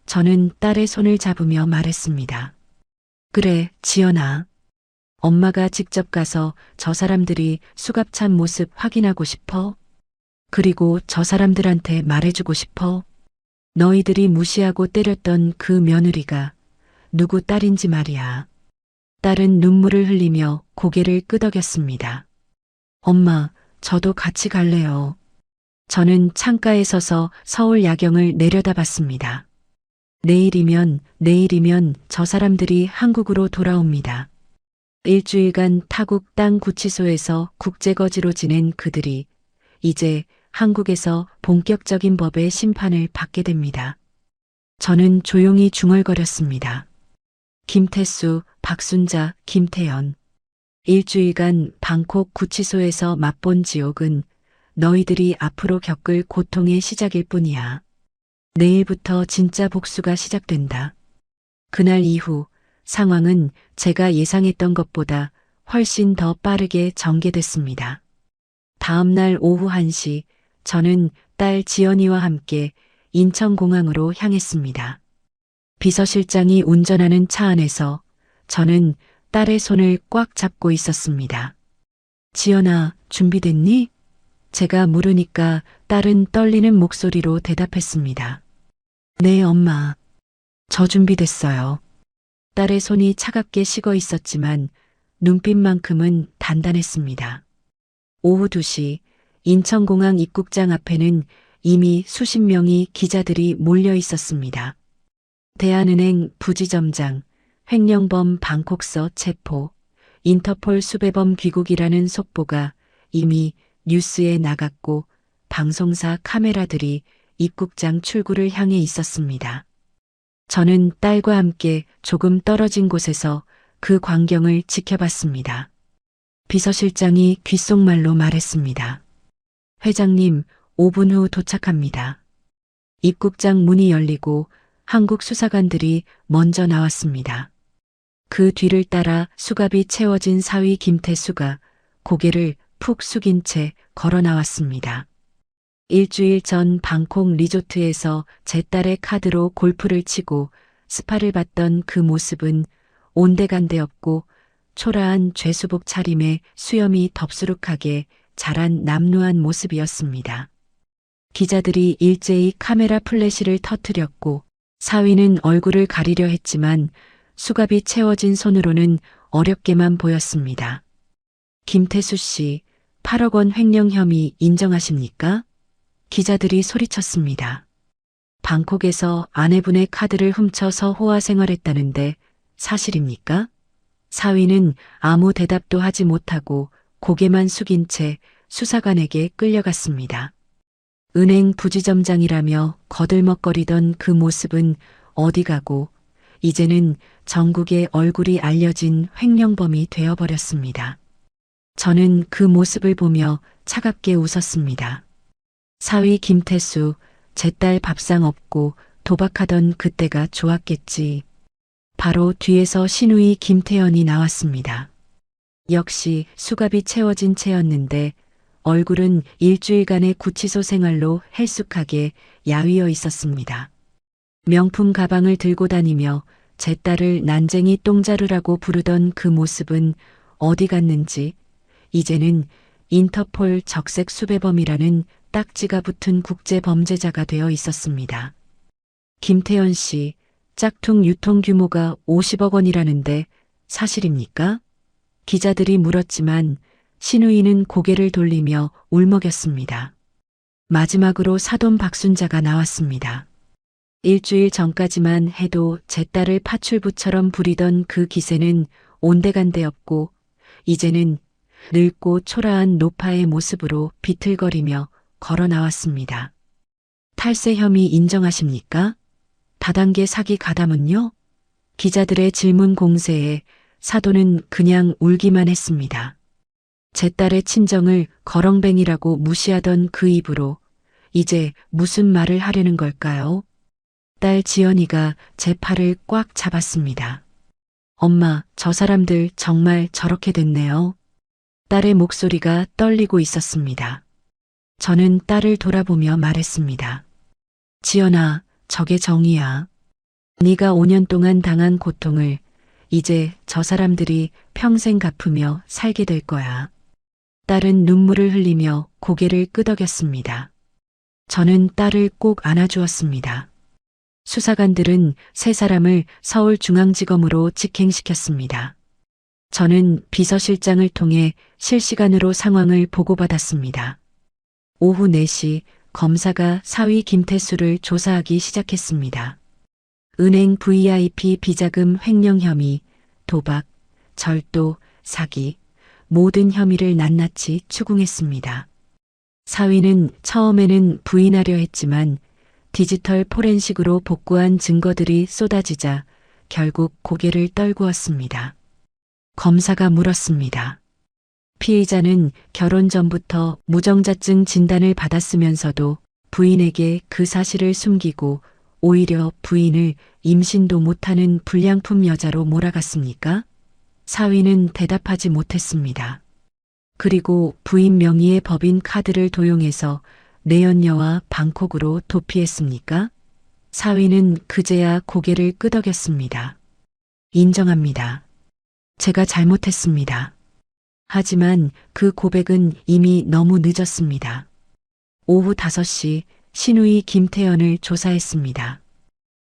저는 딸의 손을 잡으며 말했습니다. 그래, 지연아. 엄마가 직접 가서 저 사람들이 수갑찬 모습 확인하고 싶어? 그리고 저 사람들한테 말해주고 싶어? 너희들이 무시하고 때렸던 그 며느리가 누구 딸인지 말이야. 딸은 눈물을 흘리며 고개를 끄덕였습니다. 엄마, 저도 같이 갈래요. 저는 창가에 서서 서울 야경을 내려다봤습니다. 내일이면 저 사람들이 한국으로 돌아옵니다. 일주일간 타국 땅 구치소에서 국제거지로 지낸 그들이 이제 한국에서 본격적인 법의 심판을 받게 됩니다. 저는 조용히 중얼거렸습니다. 김태수, 박순자, 김태연. 일주일간 방콕 구치소에서 맛본 지옥은 너희들이 앞으로 겪을 고통의 시작일 뿐이야. 내일부터 진짜 복수가 시작된다. 그날 이후 상황은 제가 예상했던 것보다 훨씬 더 빠르게 전개됐습니다. 다음 날 오후 1시, 저는 딸 지연이와 함께 인천공항으로 향했습니다. 비서실장이 운전하는 차 안에서 저는 딸의 손을 꽉 잡고 있었습니다. 지연아, 준비됐니? 제가 물으니까 딸은 떨리는 목소리로 대답했습니다. 네, 엄마. 저 준비됐어요. 딸의 손이 차갑게 식어 있었지만 눈빛만큼은 단단했습니다. 오후 2시 인천공항 입국장 앞에는 이미 수십 명의 기자들이 몰려 있었습니다. 대한은행 부지점장, 횡령범 방콕서 체포, 인터폴 수배범 귀국이라는 속보가 이미 뉴스에 나갔고 방송사 카메라들이 입국장 출구를 향해 있었습니다. 저는 딸과 함께 조금 떨어진 곳에서 그 광경을 지켜봤습니다. 비서실장이 귓속말로 말했습니다. 회장님, 5분 후 도착합니다. 입국장 문이 열리고 한국 수사관들이 먼저 나왔습니다. 그 뒤를 따라 수갑이 채워진 사위 김태수가 고개를 푹 숙인 채 걸어 나왔습니다. 일주일 전 방콕 리조트에서 제 딸의 카드로 골프를 치고 스파를 받던 그 모습은 온데간데 없고 초라한 죄수복 차림에 수염이 덥수룩하게 자란 남루한 모습이었습니다. 기자들이 일제히 카메라 플래시를 터뜨렸고 사위는 얼굴을 가리려 했지만 수갑이 채워진 손으로는 어렵게만 보였습니다. 김태수 씨, 8억 원 횡령 혐의 인정하십니까? 기자들이 소리쳤습니다. 방콕에서 아내분의 카드를 훔쳐서 호화 생활했다는데 사실입니까? 사위는 아무 대답도 하지 못하고 고개만 숙인 채 수사관에게 끌려갔습니다. 은행 부지점장이라며 거들먹거리던 그 모습은 어디 가고 이제는 전국의 얼굴이 알려진 횡령범이 되어버렸습니다. 저는 그 모습을 보며 차갑게 웃었습니다. 사위 김태수, 제 딸 밥상 없고 도박하던 그때가 좋았겠지. 바로 뒤에서 신우이 김태연이 나왔습니다. 역시 수갑이 채워진 채였는데 얼굴은 일주일간의 구치소 생활로 헬쑥하게 야위어 있었습니다. 명품 가방을 들고 다니며 제 딸을 난쟁이 똥자루라고 부르던 그 모습은 어디 갔는지 이제는 인터폴 적색 수배범이라는 딱지가 붙은 국제 범죄자가 되어 있었습니다. 김태연 씨, 짝퉁 유통 규모가 50억 원이라는데 사실입니까? 기자들이 물었지만 신우이는 고개를 돌리며 울먹였습니다. 마지막으로 사돈 박순자가 나왔습니다. 일주일 전까지만 해도 제 딸을 파출부처럼 부리던 그 기세는 온데간데 없고 이제는 늙고 초라한 노파의 모습으로 비틀거리며 걸어 나왔습니다. 탈세 혐의 인정하십니까? 다단계 사기 가담은요? 기자들의 질문 공세에 사돈은 그냥 울기만 했습니다. 제 딸의 친정을 거렁뱅이라고 무시하던 그 입으로 이제 무슨 말을 하려는 걸까요? 딸 지연이가 제 팔을 꽉 잡았습니다. 엄마, 저 사람들 정말 저렇게 됐네요. 딸의 목소리가 떨리고 있었습니다. 저는 딸을 돌아보며 말했습니다. 지연아, 저게 정의야. 네가 5년 동안 당한 고통을 이제 저 사람들이 평생 갚으며 살게 될 거야. 딸은 눈물을 흘리며 고개를 끄덕였습니다. 저는 딸을 꼭 안아주었습니다. 수사관들은 세 사람을 서울중앙지검으로 직행시켰습니다. 저는 비서실장을 통해 실시간으로 상황을 보고받았습니다. 오후 4시 검사가 사위 김태수를 조사하기 시작했습니다. 은행 VIP 비자금 횡령 혐의, 도박, 절도, 사기, 모든 혐의를 낱낱이 추궁했습니다. 사위는 처음에는 부인하려 했지만 디지털 포렌식으로 복구한 증거들이 쏟아지자 결국 고개를 떨구었습니다. 검사가 물었습니다. 피의자는 결혼 전부터 무정자증 진단을 받았으면서도 부인에게 그 사실을 숨기고 오히려 부인을 임신도 못하는 불량품 여자로 몰아갔습니까? 사위는 대답하지 못했습니다. 그리고 부인 명의의 법인 카드를 도용해서 내연녀와 방콕으로 도피했습니까? 사위는 그제야 고개를 끄덕였습니다. 인정합니다. 제가 잘못했습니다. 하지만 그 고백은 이미 너무 늦었습니다. 오후 5시 신우이 김태연을 조사했습니다.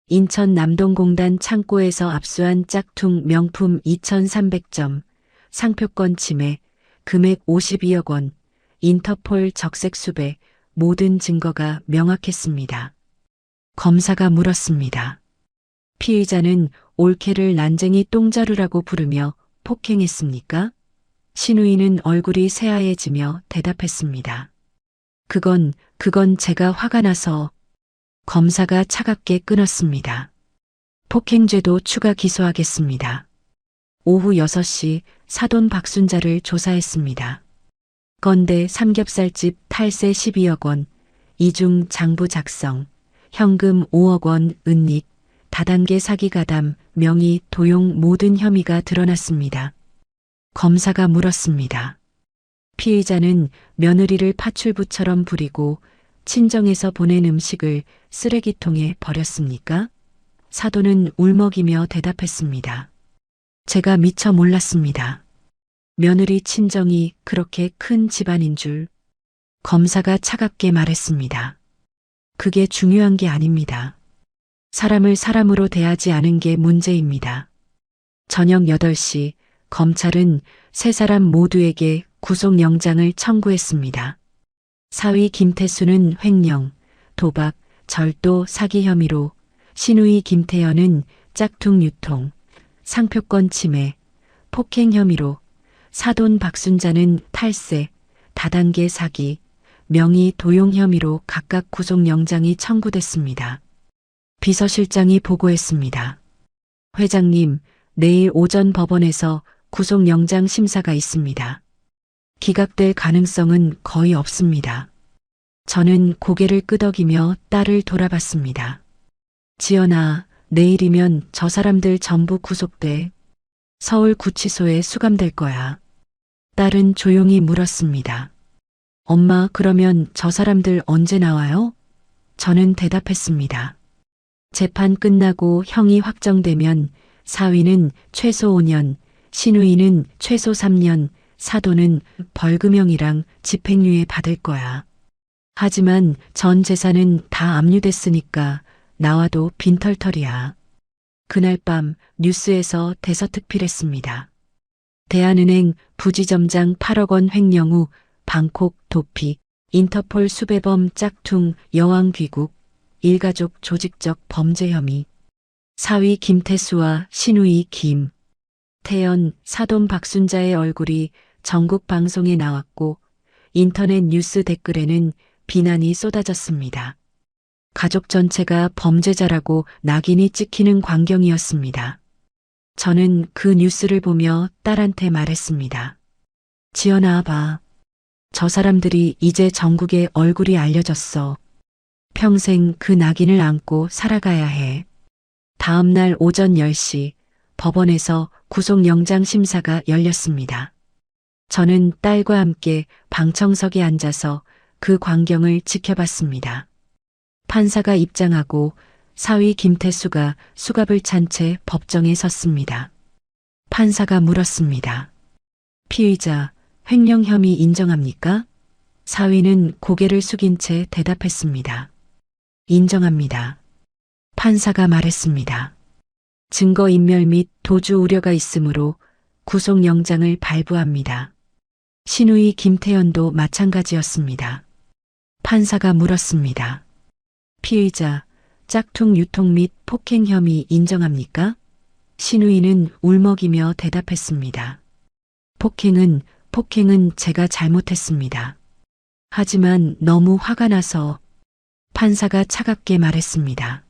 인천 남동공단 창고에서 압수한 짝퉁 명품 2300점, 상표권 침해, 금액 52억 원, 인터폴 적색 수배, 모든 증거가 명확했습니다. 검사가 물었습니다. 피의자는 올케를 난쟁이 똥자루라고 부르며 폭행했습니까? 신우이는 얼굴이 새하얘지며 대답했습니다. 그건 제가 화가 나서. 검사가 차갑게 끊었습니다. 폭행죄도 추가 기소하겠습니다. 오후 6시 사돈 박순자를 조사했습니다. 건대 삼겹살집 탈세 12억 원, 이중 장부 작성, 현금 5억 원 은닉, 다단계 사기 가담, 명의 도용 모든 혐의가 드러났습니다. 검사가 물었습니다. 피의자는 며느리를 파출부처럼 부리고 친정에서 보낸 음식을 쓰레기통에 버렸습니까? 사돈은 울먹이며 대답했습니다. 제가 미처 몰랐습니다. 며느리 친정이 그렇게 큰 집안인 줄. 검사가 차갑게 말했습니다. 그게 중요한 게 아닙니다. 사람을 사람으로 대하지 않은 게 문제입니다. 저녁 8시 검찰은 세 사람 모두에게 구속영장을 청구했습니다. 사위 김태수는 횡령, 도박, 절도, 사기 혐의로, 신우이 김태연은 짝퉁 유통, 상표권 침해, 폭행 혐의로, 사돈 박순자는 탈세, 다단계 사기, 명의 도용 혐의로 각각 구속영장이 청구됐습니다. 비서실장이 보고했습니다. 회장님, 내일 오전 법원에서 구속영장 심사가 있습니다. 기각될 가능성은 거의 없습니다. 저는 고개를 끄덕이며 딸을 돌아봤습니다. 지연아, 내일이면 저 사람들 전부 구속돼. 서울구치소에 수감될 거야. 딸은 조용히 물었습니다. 엄마, 그러면 저 사람들 언제 나와요? 저는 대답했습니다. 재판 끝나고 형이 확정되면 사위는 최소 5년, 신우이는 최소 3년, 사돈은 벌금형이랑 집행유예 받을 거야. 하지만 전 재산은 다 압류됐으니까 나와도 빈털털이야. 그날 밤 뉴스에서 대서특필했습니다. 대한은행 부지점장 8억 원 횡령 후 방콕 도피, 인터폴 수배범 짝퉁 여왕 귀국, 일가족 조직적 범죄 혐의. 사위 김태수와 신우이 김태연, 사돈 박순자의 얼굴이 전국 방송에 나왔고 인터넷 뉴스 댓글에는 비난이 쏟아졌습니다. 가족 전체가 범죄자라고 낙인이 찍히는 광경이었습니다. 저는 그 뉴스를 보며 딸한테 말했습니다. 지연아, 봐. 저 사람들이 이제 전국에 얼굴이 알려졌어. 평생 그 낙인을 안고 살아가야 해. 다음 날 오전 10시 법원에서 구속영장 심사가 열렸습니다. 저는 딸과 함께 방청석에 앉아서 그 광경을 지켜봤습니다. 판사가 입장하고 사위 김태수가 수갑을 찬 채 법정에 섰습니다. 판사가 물었습니다. 피의자, 횡령 혐의 인정합니까? 사위는 고개를 숙인 채 대답했습니다. 인정합니다. 판사가 말했습니다. 증거인멸 및 도주 우려가 있으므로 구속영장을 발부합니다. 신우이 김태연도 마찬가지였습니다. 판사가 물었습니다. 피의자, 짝퉁 유통 및 폭행 혐의 인정합니까? 신우이는 울먹이며 대답했습니다. 폭행은 제가 잘못했습니다. 하지만 너무 화가 나서. 판사가 차갑게 말했습니다.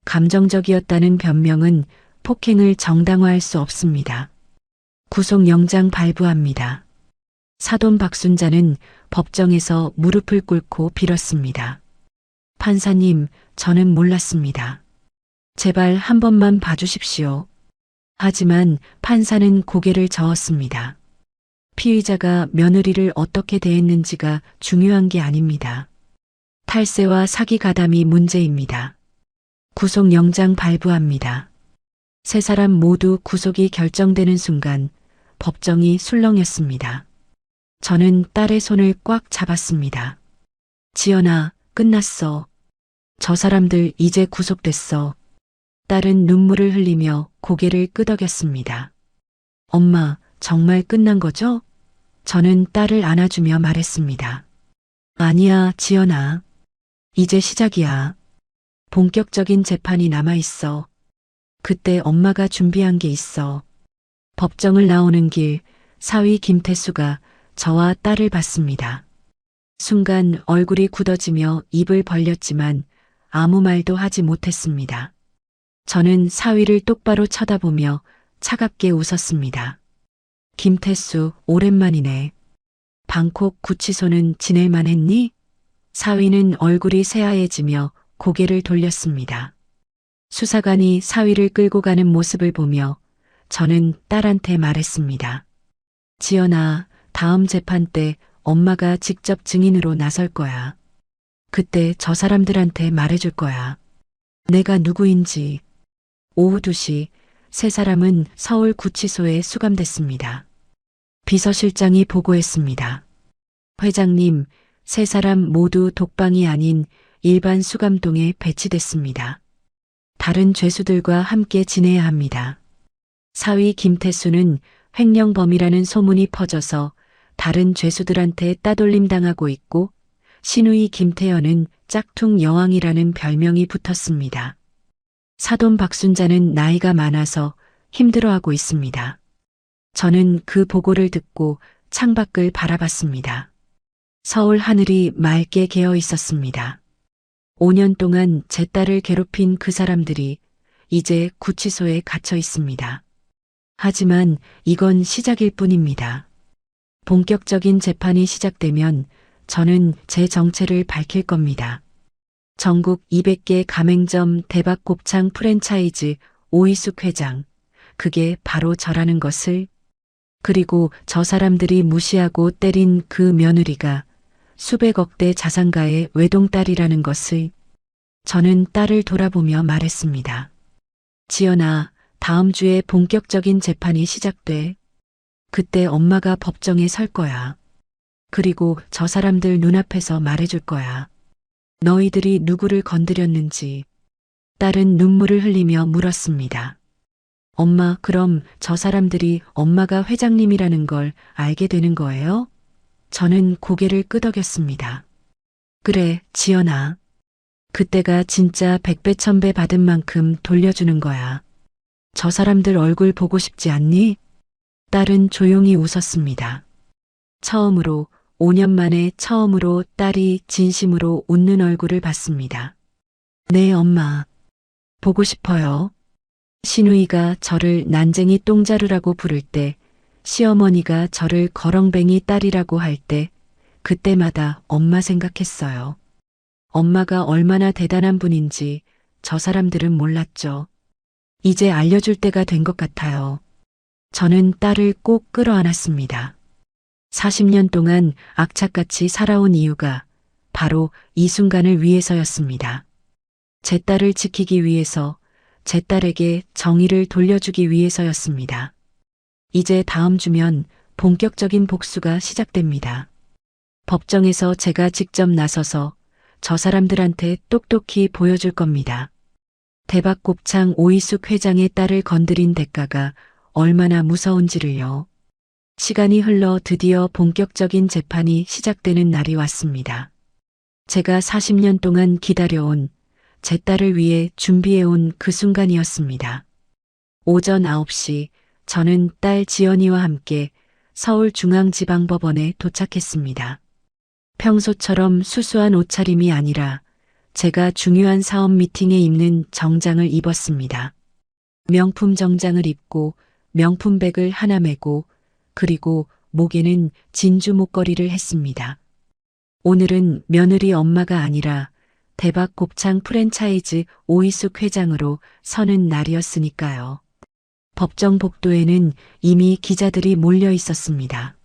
감정적이었다는 변명은 폭행을 정당화할 수 없습니다. 구속영장 발부합니다. 사돈 박순자는 법정에서 무릎을 꿇고 빌었습니다. 판사님, 저는 몰랐습니다. 제발 한 번만 봐주십시오. 하지만 판사는 고개를 저었습니다. 피의자가 며느리를 어떻게 대했는지가 중요한 게 아닙니다. 탈세와 사기 가담이 문제입니다. 구속영장 발부합니다. 세 사람 모두 구속이 결정되는 순간 법정이 술렁였습니다. 저는 딸의 손을 꽉 잡았습니다. 지연아, 끝났어. 저 사람들 이제 구속됐어. 딸은 눈물을 흘리며 고개를 끄덕였습니다. 엄마, 정말 끝난 거죠? 저는 딸을 안아주며 말했습니다. 아니야, 지연아. 이제 시작이야. 본격적인 재판이 남아있어. 그때 엄마가 준비한 게 있어. 법정을 나오는 길, 사위 김태수가 저와 딸을 봤습니다. 순간 얼굴이 굳어지며 입을 벌렸지만 아무 말도 하지 못했습니다. 저는 사위를 똑바로 쳐다보며 차갑게 웃었습니다. 김태수, 오랜만이네. 방콕 구치소는 지낼만 했니? 사위는 얼굴이 새하얘지며 고개를 돌렸습니다. 수사관이 사위를 끌고 가는 모습을 보며 저는 딸한테 말했습니다. 지연아, 다음 재판 때 엄마가 직접 증인으로 나설 거야. 그때 저 사람들한테 말해줄 거야. 내가 누구인지. 오후 2시 세 사람은 서울 구치소에 수감됐습니다. 비서실장이 보고했습니다. 회장님, 세 사람 모두 독방이 아닌 일반 수감동에 배치됐습니다. 다른 죄수들과 함께 지내야 합니다. 사위 김태수는 횡령범이라는 소문이 퍼져서 다른 죄수들한테 따돌림 당하고 있고 신우이 김태연은 짝퉁 여왕이라는 별명이 붙었습니다. 사돈 박순자는 나이가 많아서 힘들어하고 있습니다. 저는 그 보고를 듣고 창밖을 바라봤습니다. 서울 하늘이 맑게 개어 있었습니다. 5년 동안 제 딸을 괴롭힌 그 사람들이 이제 구치소에 갇혀 있습니다. 하지만 이건 시작일 뿐입니다. 본격적인 재판이 시작되면 저는 제 정체를 밝힐 겁니다. 전국 200개 가맹점 대박 곱창 프랜차이즈 오이숙 회장, 그게 바로 저라는 것을, 그리고 저 사람들이 무시하고 때린 그 며느리가 수백억대 자산가의 외동딸이라는 것을. 저는 딸을 돌아보며 말했습니다. 지연아, 다음 주에 본격적인 재판이 시작돼. 그때 엄마가 법정에 설 거야. 그리고 저 사람들 눈앞에서 말해줄 거야. 너희들이 누구를 건드렸는지. 딸은 눈물을 흘리며 물었습니다. 엄마, 그럼 저 사람들이 엄마가 회장님이라는 걸 알게 되는 거예요? 저는 고개를 끄덕였습니다. 그래, 지연아. 그때가 진짜 백배 천배 받은 만큼 돌려주는 거야. 저 사람들 얼굴 보고 싶지 않니? 딸은 조용히 웃었습니다. 처음으로, 5년 만에 처음으로 딸이 진심으로 웃는 얼굴을 봤습니다. 네, 엄마. 보고 싶어요. 신우이가 저를 난쟁이 똥자루라고 부를 때, 시어머니가 저를 거렁뱅이 딸이라고 할 때, 그때마다 엄마 생각했어요. 엄마가 얼마나 대단한 분인지 저 사람들은 몰랐죠. 이제 알려줄 때가 된 것 같아요. 저는 딸을 꼭 끌어안았습니다. 40년 동안 악착같이 살아온 이유가 바로 이 순간을 위해서였습니다. 제 딸을 지키기 위해서, 제 딸에게 정의를 돌려주기 위해서였습니다. 이제 다음 주면 본격적인 복수가 시작됩니다. 법정에서 제가 직접 나서서 저 사람들한테 똑똑히 보여줄 겁니다. 대박 곱창 오이숙 회장의 딸을 건드린 대가가 얼마나 무서운지를요. 시간이 흘러 드디어 본격적인 재판이 시작되는 날이 왔습니다. 제가 40년 동안 기다려온, 제 딸을 위해 준비해온 그 순간이었습니다. 오전 9시 저는 딸 지연이와 함께 서울중앙지방법원에 도착했습니다. 평소처럼 수수한 옷차림이 아니라 제가 중요한 사업 미팅에 입는 정장을 입었습니다. 명품 정장을 입고 명품백을 하나 메고 그리고 목에는 진주 목걸이를 했습니다. 오늘은 며느리 엄마가 아니라 대박 곱창 프랜차이즈 오이숙 회장으로 서는 날이었으니까요. 법정 복도에는 이미 기자들이 몰려 있었습니다.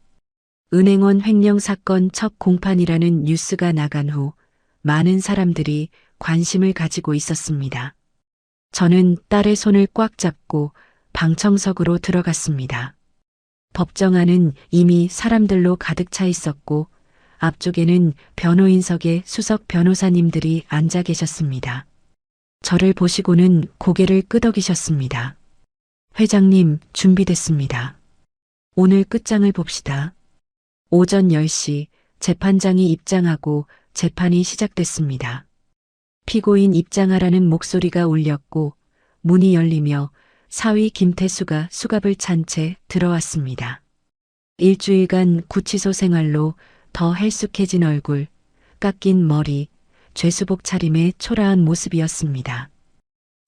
은행원 횡령 사건 첫 공판이라는 뉴스가 나간 후 많은 사람들이 관심을 가지고 있었습니다. 저는 딸의 손을 꽉 잡고 방청석으로 들어갔습니다. 법정 안은 이미 사람들로 가득 차 있었고 앞쪽에는 변호인석에 수석 변호사님들이 앉아 계셨습니다. 저를 보시고는 고개를 끄덕이셨습니다. 회장님, 준비됐습니다. 오늘 끝장을 봅시다. 오전 10시 재판장이 입장하고 재판이 시작됐습니다. 피고인 입장하라는 목소리가 울렸고 문이 열리며 사위 김태수가 수갑을 찬 채 들어왔습니다. 일주일간 구치소 생활로 더 헬쑥해진 얼굴, 깎인 머리, 죄수복 차림의 초라한 모습이었습니다.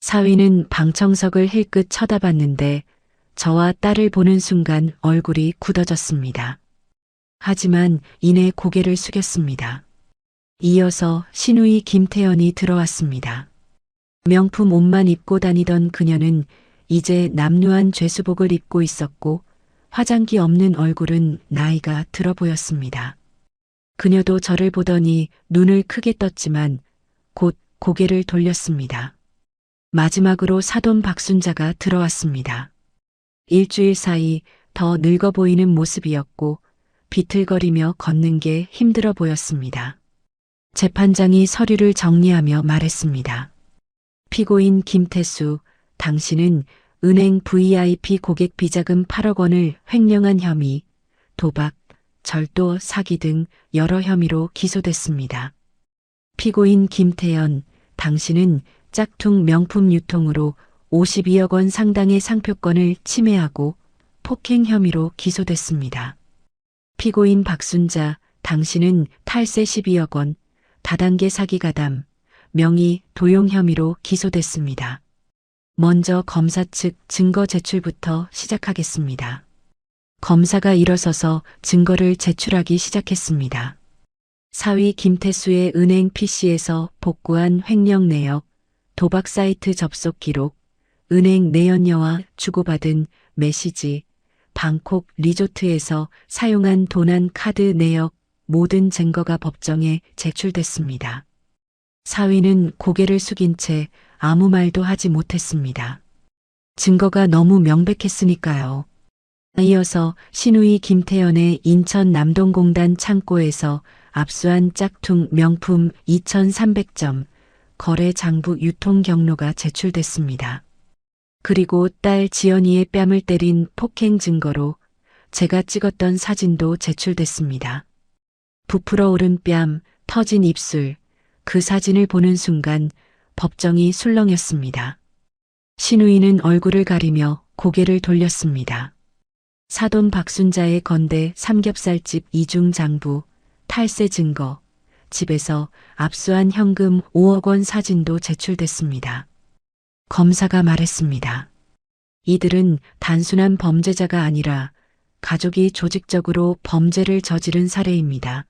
사위는 방청석을 힐끗 쳐다봤는데 저와 딸을 보는 순간 얼굴이 굳어졌습니다. 하지만 이내 고개를 숙였습니다. 이어서 시누이 김태연이 들어왔습니다. 명품 옷만 입고 다니던 그녀는 이제 남루한 죄수복을 입고 있었고 화장기 없는 얼굴은 나이가 들어 보였습니다. 그녀도 저를 보더니 눈을 크게 떴지만 곧 고개를 돌렸습니다. 마지막으로 사돈 박순자가 들어왔습니다. 일주일 사이 더 늙어 보이는 모습이었고 비틀거리며 걷는 게 힘들어 보였습니다. 재판장이 서류를 정리하며 말했습니다. 피고인 김태수, 당신은 은행 VIP 고객 비자금 8억 원을 횡령한 혐의, 도박, 절도, 사기 등 여러 혐의로 기소됐습니다. 피고인 김태연, 당신은 짝퉁 명품 유통으로 52억 원 상당의 상표권을 침해하고 폭행 혐의로 기소됐습니다. 피고인 박순자, 당신은 탈세 12억 원, 다단계 사기 가담, 명의 도용 혐의로 기소됐습니다. 먼저 검사 측 증거 제출부터 시작하겠습니다. 검사가 일어서서 증거를 제출하기 시작했습니다. 사위 김태수의 은행 PC에서 복구한 횡령 내역, 도박 사이트 접속 기록, 은행 내연녀와 주고받은 메시지, 방콕 리조트에서 사용한 도난 카드 내역, 모든 증거가 법정에 제출됐습니다. 사위는 고개를 숙인 채 아무 말도 하지 못했습니다. 증거가 너무 명백했으니까요. 이어서 시누이 김태연의 인천 남동공단 창고에서 압수한 짝퉁 명품 2300점, 거래 장부 유통 경로가 제출됐습니다. 그리고 딸 지연이의 뺨을 때린 폭행 증거로 제가 찍었던 사진도 제출됐습니다. 부풀어 오른 뺨, 터진 입술, 그 사진을 보는 순간 법정이 술렁였습니다. 시누이는 얼굴을 가리며 고개를 돌렸습니다. 사돈 박순자의 건대 삼겹살집 이중 장부, 탈세 증거, 집에서 압수한 현금 5억 원 사진도 제출됐습니다. 검사가 말했습니다. 이들은 단순한 범죄자가 아니라 가족이 조직적으로 범죄를 저지른 사례입니다.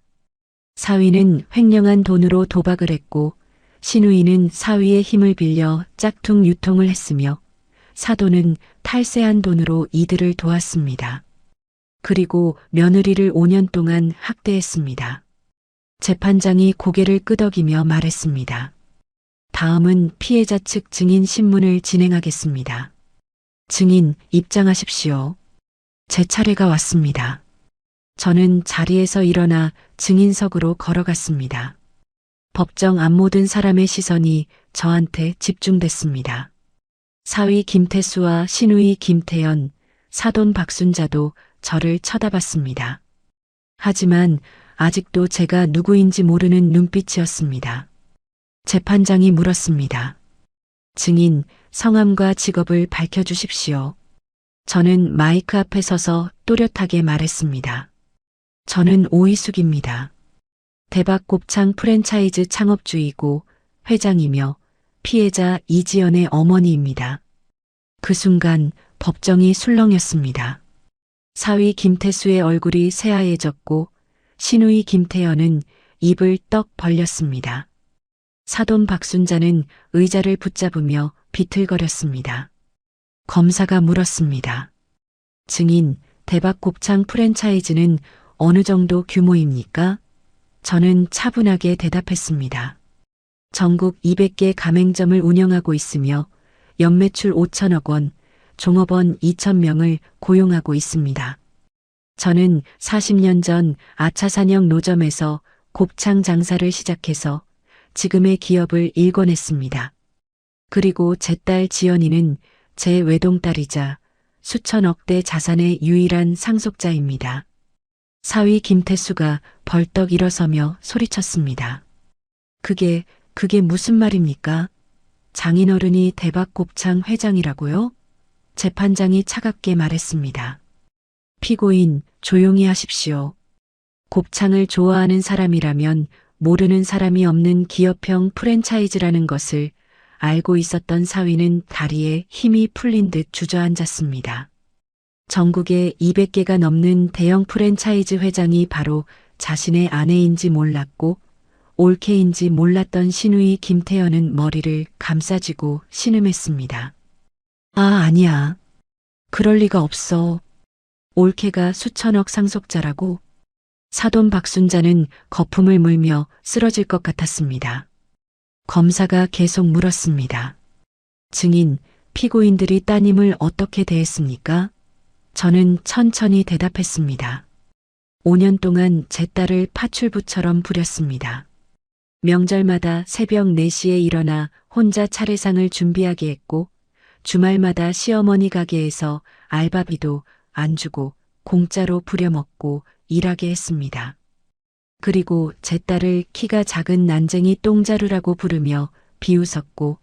사위는 횡령한 돈으로 도박을 했고 시누이는 사위의 힘을 빌려 짝퉁 유통을 했으며 사돈은 탈세한 돈으로 이들을 도왔습니다. 그리고 며느리를 5년 동안 학대했습니다. 재판장이 고개를 끄덕이며 말했습니다. 다음은 피해자 측 증인 신문을 진행하겠습니다. 증인 입장하십시오. 제 차례가 왔습니다. 저는 자리에서 일어나 증인석으로 걸어갔습니다. 법정 앞 모든 사람의 시선이 저한테 집중됐습니다. 사위 김태수와 시누이 김태연, 사돈 박순자도 저를 쳐다봤습니다. 하지만 아직도 제가 누구인지 모르는 눈빛이었습니다. 재판장이 물었습니다. 증인, 성함과 직업을 밝혀주십시오. 저는 마이크 앞에 서서 또렷하게 말했습니다. 저는 오이숙입니다. 대박 곱창 프랜차이즈 창업주이고 회장이며 피해자 이지연의 어머니입니다. 그 순간 법정이 술렁였습니다. 사위 김태수의 얼굴이 새하얘졌고 시누이 김태연은 입을 떡 벌렸습니다. 사돈 박순자는 의자를 붙잡으며 비틀거렸습니다. 검사가 물었습니다. 증인, 대박 곱창 프랜차이즈는 어느 정도 규모입니까? 저는 차분하게 대답했습니다. 전국 200개 가맹점을 운영하고 있으며 연매출 5천억 원, 종업원 2,000명을 고용하고 있습니다. 저는 40년 전 아차산역 노점에서 곱창 장사를 시작해서 지금의 기업을 일궈냈습니다. 그리고 제 딸 지연이는 제 외동딸이자 수천억대 자산의 유일한 상속자입니다. 사위 김태수가 벌떡 일어서며 소리쳤습니다. 그게 무슨 말입니까? 장인어른이 대박곱창 회장이라고요? 재판장이 차갑게 말했습니다. 피고인, 조용히 하십시오. 곱창을 좋아하는 사람이라면 모르는 사람이 없는 기업형 프랜차이즈라는 것을 알고 있었던 사위는 다리에 힘이 풀린 듯 주저앉았습니다. 전국에 200개가 넘는 대형 프랜차이즈 회장이 바로 자신의 아내인지 몰랐고 올케인지 몰랐던 시누이 김태연은 머리를 감싸쥐고 신음했습니다. 아니야. 그럴 리가 없어. 올케가 수천억 상속자라고. 사돈 박순자는 거품을 물며 쓰러질 것 같았습니다. 검사가 계속 물었습니다. 증인, 피고인들이 따님을 어떻게 대했습니까? 저는 천천히 대답했습니다. 5년 동안 제 딸을 파출부처럼 부렸습니다. 명절마다 새벽 4시에 일어나 혼자 차례상을 준비하게 했고 주말마다 시어머니 가게에서 알바비도 안 주고 공짜로 부려먹고 일하게 했습니다. 그리고 제 딸을 키가 작은 난쟁이 똥자루라고 부르며 비웃었고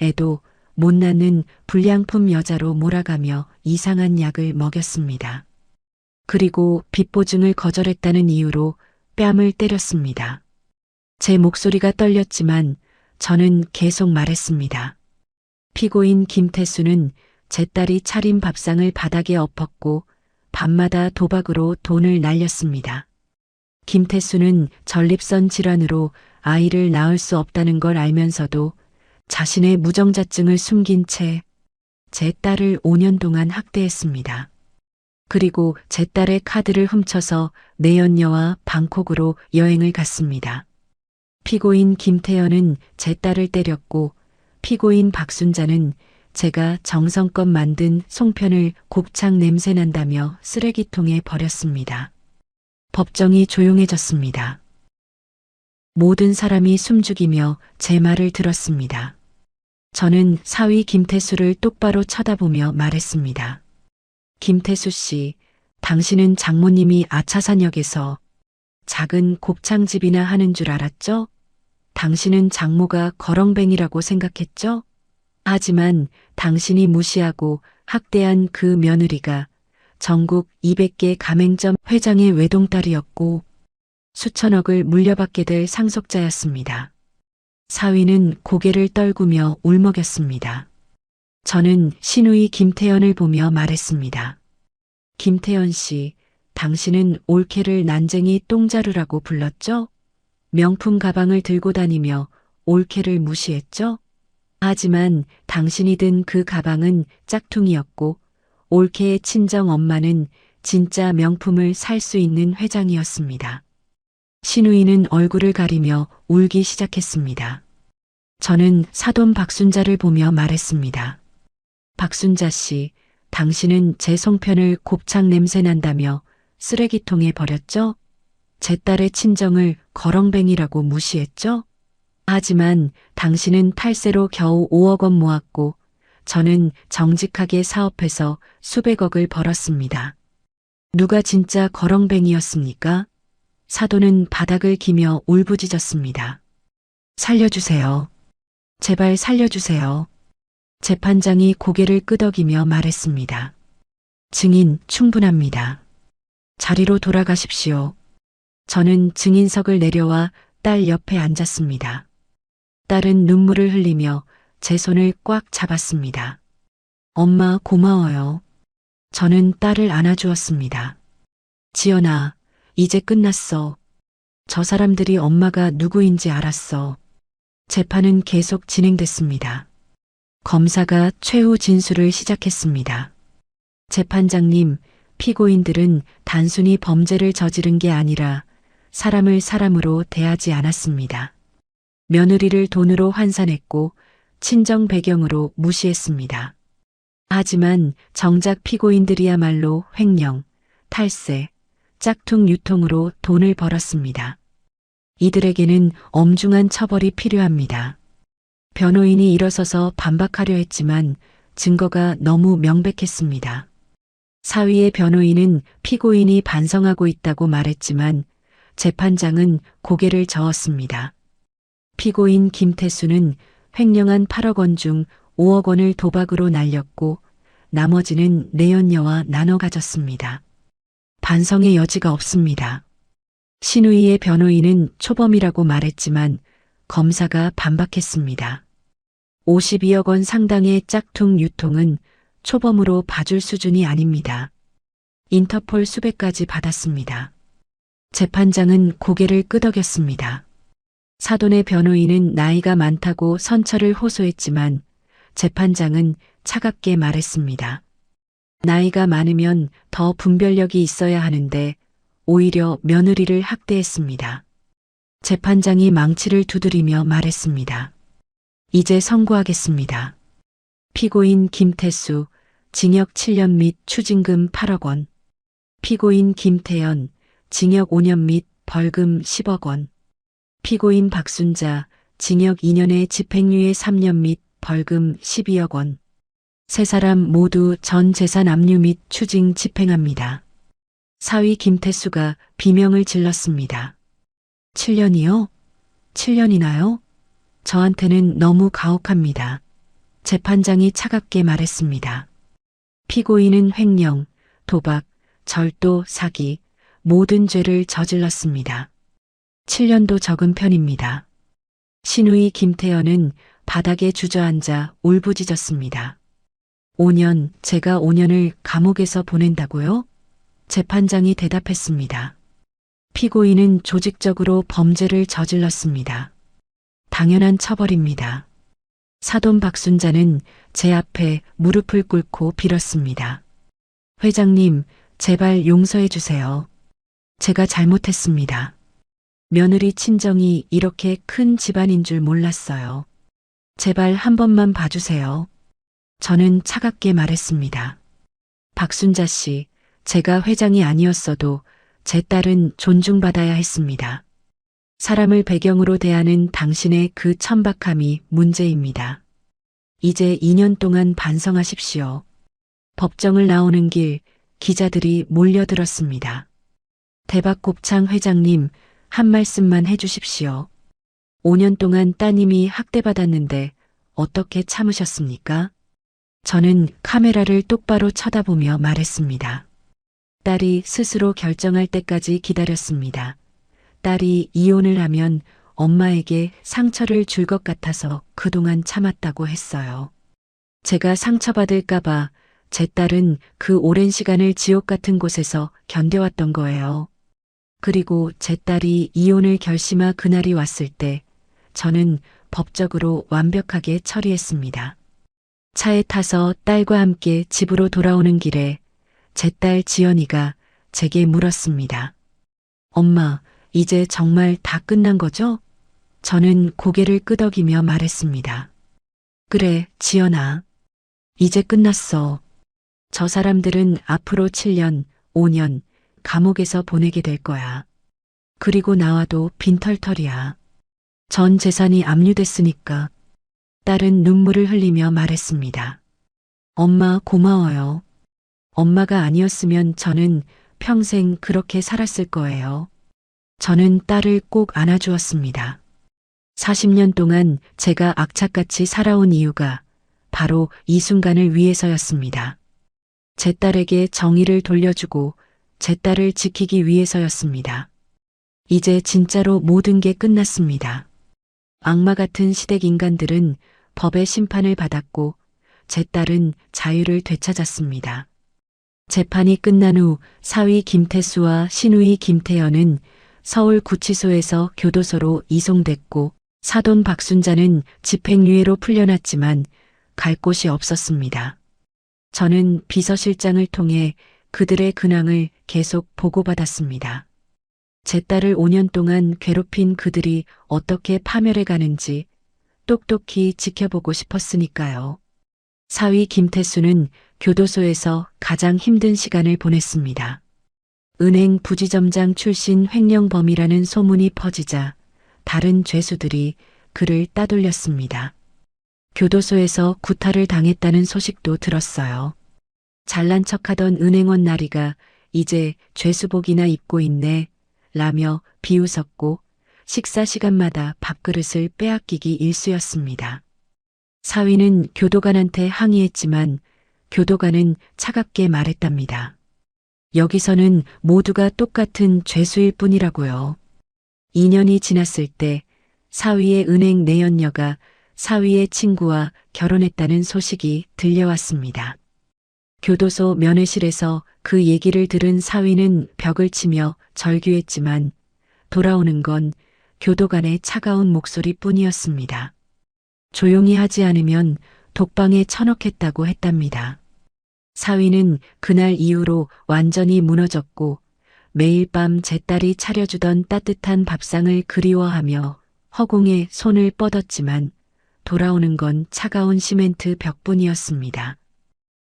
애도 못 낳는 불량품 여자로 몰아가며 이상한 약을 먹였습니다. 그리고 빚보증을 거절했다는 이유로 뺨을 때렸습니다. 제 목소리가 떨렸지만 저는 계속 말했습니다. 피고인 김태수는 제 딸이 차린 밥상을 바닥에 엎었고 밤마다 도박으로 돈을 날렸습니다. 김태수는 전립선 질환으로 아이를 낳을 수 없다는 걸 알면서도 자신의 무정자증을 숨긴 채 제 딸을 5년 동안 학대했습니다. 그리고 제 딸의 카드를 훔쳐서 내연녀와 방콕으로 여행을 갔습니다. 피고인 김태연은 제 딸을 때렸고 피고인 박순자는 제가 정성껏 만든 송편을 곱창 냄새 난다며 쓰레기통에 버렸습니다. 법정이 조용해졌습니다. 모든 사람이 숨죽이며 제 말을 들었습니다. 저는 사위 김태수를 똑바로 쳐다보며 말했습니다. 김태수 씨, 당신은 장모님이 아차산역에서 작은 곱창집이나 하는 줄 알았죠? 당신은 장모가 거렁뱅이라고 생각했죠? 하지만 당신이 무시하고 학대한 그 며느리가 전국 200개 가맹점 회장의 외동딸이었고 수천억을 물려받게 될 상속자였습니다. 사위는 고개를 떨구며 울먹였습니다. 저는 시누이 김태연을 보며 말했습니다. 김태연 씨, 당신은 올케를 난쟁이 똥자루라고 불렀죠? 명품 가방을 들고 다니며 올케를 무시했죠? 하지만 당신이 든 그 가방은 짝퉁이었고 올케의 친정 엄마는 진짜 명품을 살 수 있는 회장이었습니다. 시누이는 얼굴을 가리며 울기 시작했습니다. 저는 사돈 박순자를 보며 말했습니다. 박순자 씨, 당신은 제 송편을 곱창 냄새 난다며 쓰레기통에 버렸죠? 제 딸의 친정을 거렁뱅이라고 무시했죠? 하지만 당신은 탈세로 겨우 5억 원 모았고 저는 정직하게 사업해서 수백억을 벌었습니다. 누가 진짜 거렁뱅이였습니까? 사돈은 바닥을 기며 울부짖었습니다. 살려주세요. 제발 살려주세요. 재판장이 고개를 끄덕이며 말했습니다. 증인 충분합니다. 자리로 돌아가십시오. 저는 증인석을 내려와 딸 옆에 앉았습니다. 딸은 눈물을 흘리며 제 손을 꽉 잡았습니다. 엄마 고마워요. 저는 딸을 안아주었습니다. 지연아, 이제 끝났어. 저 사람들이 엄마가 누구인지 알았어. 재판은 계속 진행됐습니다. 검사가 최후 진술을 시작했습니다. 재판장님, 피고인들은 단순히 범죄를 저지른 게 아니라 사람을 사람으로 대하지 않았습니다. 며느리를 돈으로 환산했고 친정 배경으로 무시했습니다. 하지만 정작 피고인들이야말로 횡령, 탈세, 짝퉁 유통으로 돈을 벌었습니다. 이들에게는 엄중한 처벌이 필요합니다. 변호인이 일어서서 반박하려 했지만 증거가 너무 명백했습니다. 사위의 변호인은 피고인이 반성하고 있다고 말했지만 재판장은 고개를 저었습니다. 피고인 김태수는 횡령한 8억 원 중 5억 원을 도박으로 날렸고 나머지는 내연녀와 나눠 가졌습니다. 반성의 여지가 없습니다. 신우이의 변호인은 초범이라고 말했지만 검사가 반박했습니다. 52억 원 상당의 짝퉁 유통은 초범으로 봐줄 수준이 아닙니다. 인터폴 수배까지 받았습니다. 재판장은 고개를 끄덕였습니다. 사돈의 변호인은 나이가 많다고 선처를 호소했지만 재판장은 차갑게 말했습니다. 나이가 많으면 더 분별력이 있어야 하는데 오히려 며느리를 학대했습니다. 재판장이 망치를 두드리며 말했습니다. 이제 선고하겠습니다. 피고인 김태수, 징역 7년 및 추징금 8억 원. 피고인 김태연, 징역 5년 및 벌금 10억 원. 피고인 박순자, 징역 2년에 집행유예 3년 및 벌금 12억 원. 세 사람 모두 전 재산 압류 및 추징 집행합니다. 사위 김태수가 비명을 질렀습니다. 7년이요? 7년이나요? 저한테는 너무 가혹합니다. 재판장이 차갑게 말했습니다. 피고인은 횡령, 도박, 절도, 사기, 모든 죄를 저질렀습니다. 7년도 적은 편입니다. 신우이 김태연은 바닥에 주저앉아 울부짖었습니다. 5년, 제가 5년을 감옥에서 보낸다고요? 재판장이 대답했습니다. 피고인은 조직적으로 범죄를 저질렀습니다. 당연한 처벌입니다. 사돈 박순자는 제 앞에 무릎을 꿇고 빌었습니다. 회장님, 제발 용서해 주세요. 제가 잘못했습니다. 며느리 친정이 이렇게 큰 집안인 줄 몰랐어요. 제발 한 번만 봐주세요. 저는 차갑게 말했습니다. 박순자 씨, 제가 회장이 아니었어도 제 딸은 존중받아야 했습니다. 사람을 배경으로 대하는 당신의 그 천박함이 문제입니다. 이제 2년 동안 반성하십시오. 법정을 나오는 길 기자들이 몰려들었습니다. 대박곱창 회장님, 한 말씀만 해주십시오. 5년 동안 따님이 학대받았는데 어떻게 참으셨습니까? 저는 카메라를 똑바로 쳐다보며 말했습니다. 딸이 스스로 결정할 때까지 기다렸습니다. 딸이 이혼을 하면 엄마에게 상처를 줄 것 같아서 그동안 참았다고 했어요. 제가 상처받을까봐 제 딸은 그 오랜 시간을 지옥 같은 곳에서 견뎌왔던 거예요. 그리고 제 딸이 이혼을 결심한 그날이 왔을 때 저는 법적으로 완벽하게 처리했습니다. 차에 타서 딸과 함께 집으로 돌아오는 길에 제 딸 지연이가 제게 물었습니다. 엄마, 이제 정말 다 끝난 거죠? 저는 고개를 끄덕이며 말했습니다. 그래, 지연아. 이제 끝났어. 저 사람들은 앞으로 7년, 5년 감옥에서 보내게 될 거야. 그리고 나와도 빈털털이야. 전 재산이 압류됐으니까. 딸은 눈물을 흘리며 말했습니다. 엄마 고마워요. 엄마가 아니었으면 저는 평생 그렇게 살았을 거예요. 저는 딸을 꼭 안아주었습니다. 40년 동안 제가 악착같이 살아온 이유가 바로 이 순간을 위해서였습니다. 제 딸에게 정의를 돌려주고 제 딸을 지키기 위해서였습니다. 이제 진짜로 모든 게 끝났습니다. 악마 같은 시댁 인간들은 법의 심판을 받았고 제 딸은 자유를 되찾았습니다. 재판이 끝난 후 사위 김태수와 신우이 김태연은 서울 구치소에서 교도소로 이송됐고 사돈 박순자는 집행유예로 풀려났지만 갈 곳이 없었습니다. 저는 비서실장을 통해 그들의 근황을 계속 보고받았습니다. 제 딸을 5년 동안 괴롭힌 그들이 어떻게 파멸해 가는지 똑똑히 지켜보고 싶었으니까요. 사위 김태수는 교도소에서 가장 힘든 시간을 보냈습니다. 은행 부지점장 출신 횡령범이라는 소문이 퍼지자 다른 죄수들이 그를 따돌렸습니다. 교도소에서 구타를 당했다는 소식도 들었어요. 잘난 척하던 은행원 나리가 이제 죄수복이나 입고 있네 라며 비웃었고 식사 시간마다 밥그릇을 빼앗기기 일쑤였습니다. 사위는 교도관한테 항의했지만 교도관은 차갑게 말했답니다. 여기서는 모두가 똑같은 죄수일 뿐이라고요. 2년이 지났을 때 사위의 은행 내연녀가 사위의 친구와 결혼했다는 소식이 들려왔습니다. 교도소 면회실에서 그 얘기를 들은 사위는 벽을 치며 절규했지만 돌아오는 건 교도관의 차가운 목소리뿐이었습니다. 조용히 하지 않으면 독방에 처넣겠다고 했답니다. 사위는 그날 이후로 완전히 무너졌고 매일 밤 제 딸이 차려주던 따뜻한 밥상을 그리워하며 허공에 손을 뻗었지만 돌아오는 건 차가운 시멘트 벽뿐이었습니다.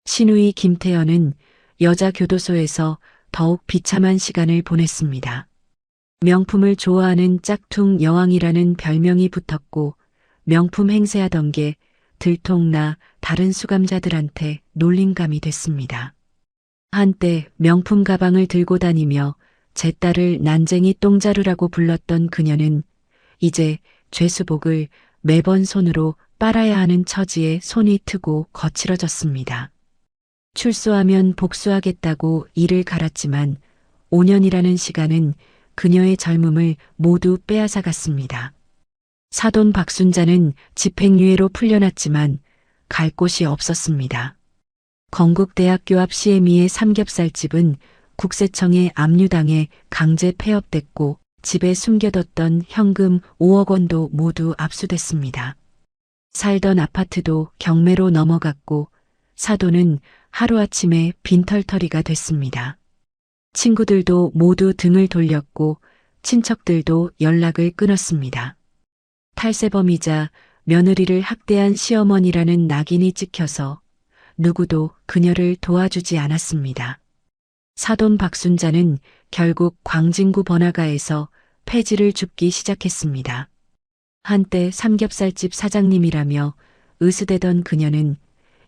시누이 김태연은 여자 교도소에서 더욱 비참한 시간을 보냈습니다. 명품을 좋아하는 짝퉁 여왕이라는 별명이 붙었고 명품 행세하던 게 들통나 다른 수감자들한테 놀림감이 됐습니다. 한때 명품 가방을 들고 다니며 제 딸을 난쟁이 똥자루라고 불렀던 그녀는 이제 죄수복을 매번 손으로 빨아야 하는 처지에 손이 트고 거칠어졌습니다. 출소하면 복수하겠다고 이를 갈았지만 5년이라는 시간은 그녀의 젊음을 모두 빼앗아갔습니다. 사돈 박순자는 집행유예로 풀려났지만 갈 곳이 없었습니다. 건국대학교 앞 시애미의 삼겹살집은 국세청에 압류당해 강제 폐업됐고 집에 숨겨뒀던 현금 5억 원도 모두 압수됐습니다. 살던 아파트도 경매로 넘어갔고 사돈은 하루아침에 빈털터리가 됐습니다. 친구들도 모두 등을 돌렸고 친척들도 연락을 끊었습니다. 탈세범이자 며느리를 학대한 시어머니라는 낙인이 찍혀서 누구도 그녀를 도와주지 않았습니다. 사돈 박순자는 결국 광진구 번화가에서 폐지를 줍기 시작했습니다. 한때 삼겹살집 사장님이라며 으스대던 그녀는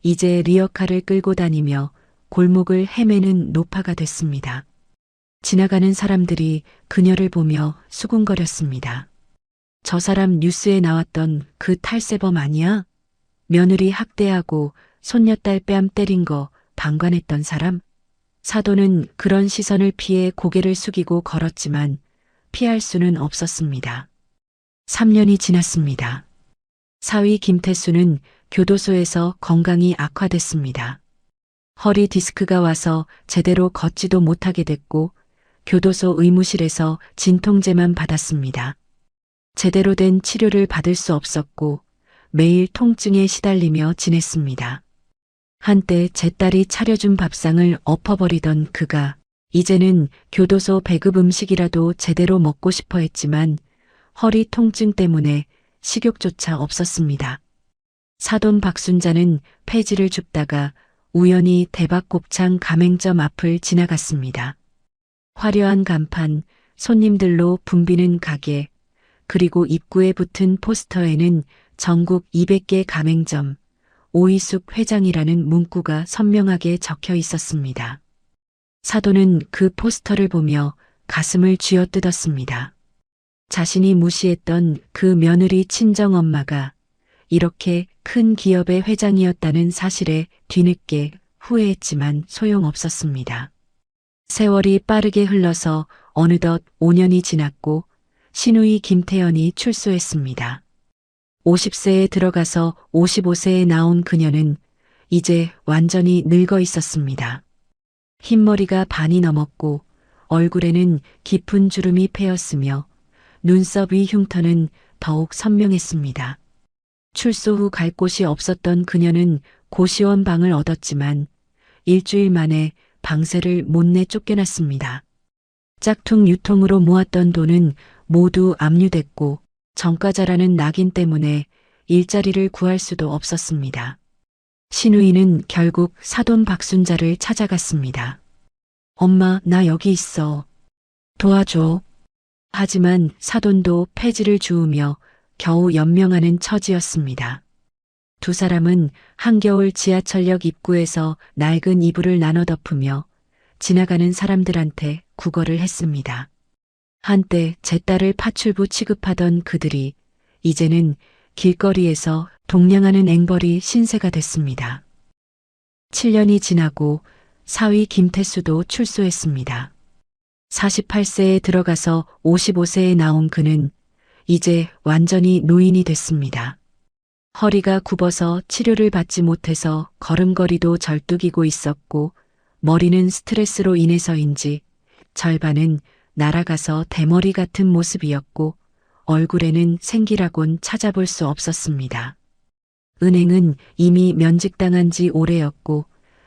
이제 리어카를 끌고 다니며 골목을 헤매는 노파가 됐습니다. 지나가는 사람들이 그녀를 보며 수군거렸습니다. 저 사람 뉴스에 나왔던 그 탈세범 아니야? 며느리 학대하고 손녀딸 뺨 때린 거 방관했던 사람? 사돈은 그런 시선을 피해 고개를 숙이고 걸었지만 피할 수는 없었습니다. 3년이 지났습니다. 사위 김태수는 교도소에서 건강이 악화됐습니다. 허리 디스크가 와서 제대로 걷지도 못하게 됐고 교도소 의무실에서 진통제만 받았습니다. 제대로 된 치료를 받을 수 없었고 매일 통증에 시달리며 지냈습니다. 한때 제 딸이 차려준 밥상을 엎어버리던 그가 이제는 교도소 배급 음식이라도 제대로 먹고 싶어 했지만 허리 통증 때문에 식욕조차 없었습니다. 사돈 박순자는 폐지를 줍다가 우연히 대박곱창 가맹점 앞을 지나갔습니다. 화려한 간판, 손님들로 붐비는 가게, 그리고 입구에 붙은 포스터에는 전국 200개 가맹점, 오이숙 회장이라는 문구가 선명하게 적혀 있었습니다. 사돈은 그 포스터를 보며 가슴을 쥐어뜯었습니다. 자신이 무시했던 그 며느리 친정엄마가 이렇게 큰 기업의 회장이었다는 사실에 뒤늦게 후회했지만 소용없었습니다. 세월이 빠르게 흘러서 어느덧 5년이 지났고 시누이 김태연이 출소했습니다. 50세에 들어가서 55세에 나온 그녀는 이제 완전히 늙어 있었습니다. 흰머리가 반이 넘었고 얼굴에는 깊은 주름이 패였으며 눈썹 위 흉터는 더욱 선명했습니다. 출소 후 갈 곳이 없었던 그녀는 고시원 방을 얻었지만 일주일 만에 방세를 못내 쫓겨났습니다. 짝퉁 유통으로 모았던 돈은 모두 압류됐고 정가자라는 낙인 때문에 일자리를 구할 수도 없었습니다. 신우이는 결국 사돈 박순자를 찾아갔습니다. 엄마, 나 여기 있어. 도와줘. 하지만 사돈도 폐지를 주우며 겨우 연명하는 처지였습니다. 두 사람은 한겨울 지하철역 입구에서 낡은 이불을 나눠 덮으며 지나가는 사람들한테 구걸을 했습니다. 한때 제 딸을 파출부 취급하던 그들이 이제는 길거리에서 동냥하는 앵벌이 신세가 됐습니다. 7년이 지나고 사위 김태수도 출소했습니다. 48세에 들어가서 55세에 나온 그는 이제 완전히 노인이 됐습니다. 허리가 굽어서 치료를 받지 못해서 걸음걸이도 절뚝이고 있었고 머리는 스트레스로 인해서인지 절반은 날아가서 대머리 같은 모습이었고 얼굴에는 생기라곤 찾아볼 수 없었습니다. 은행은 이미 면직당한 지 오래였고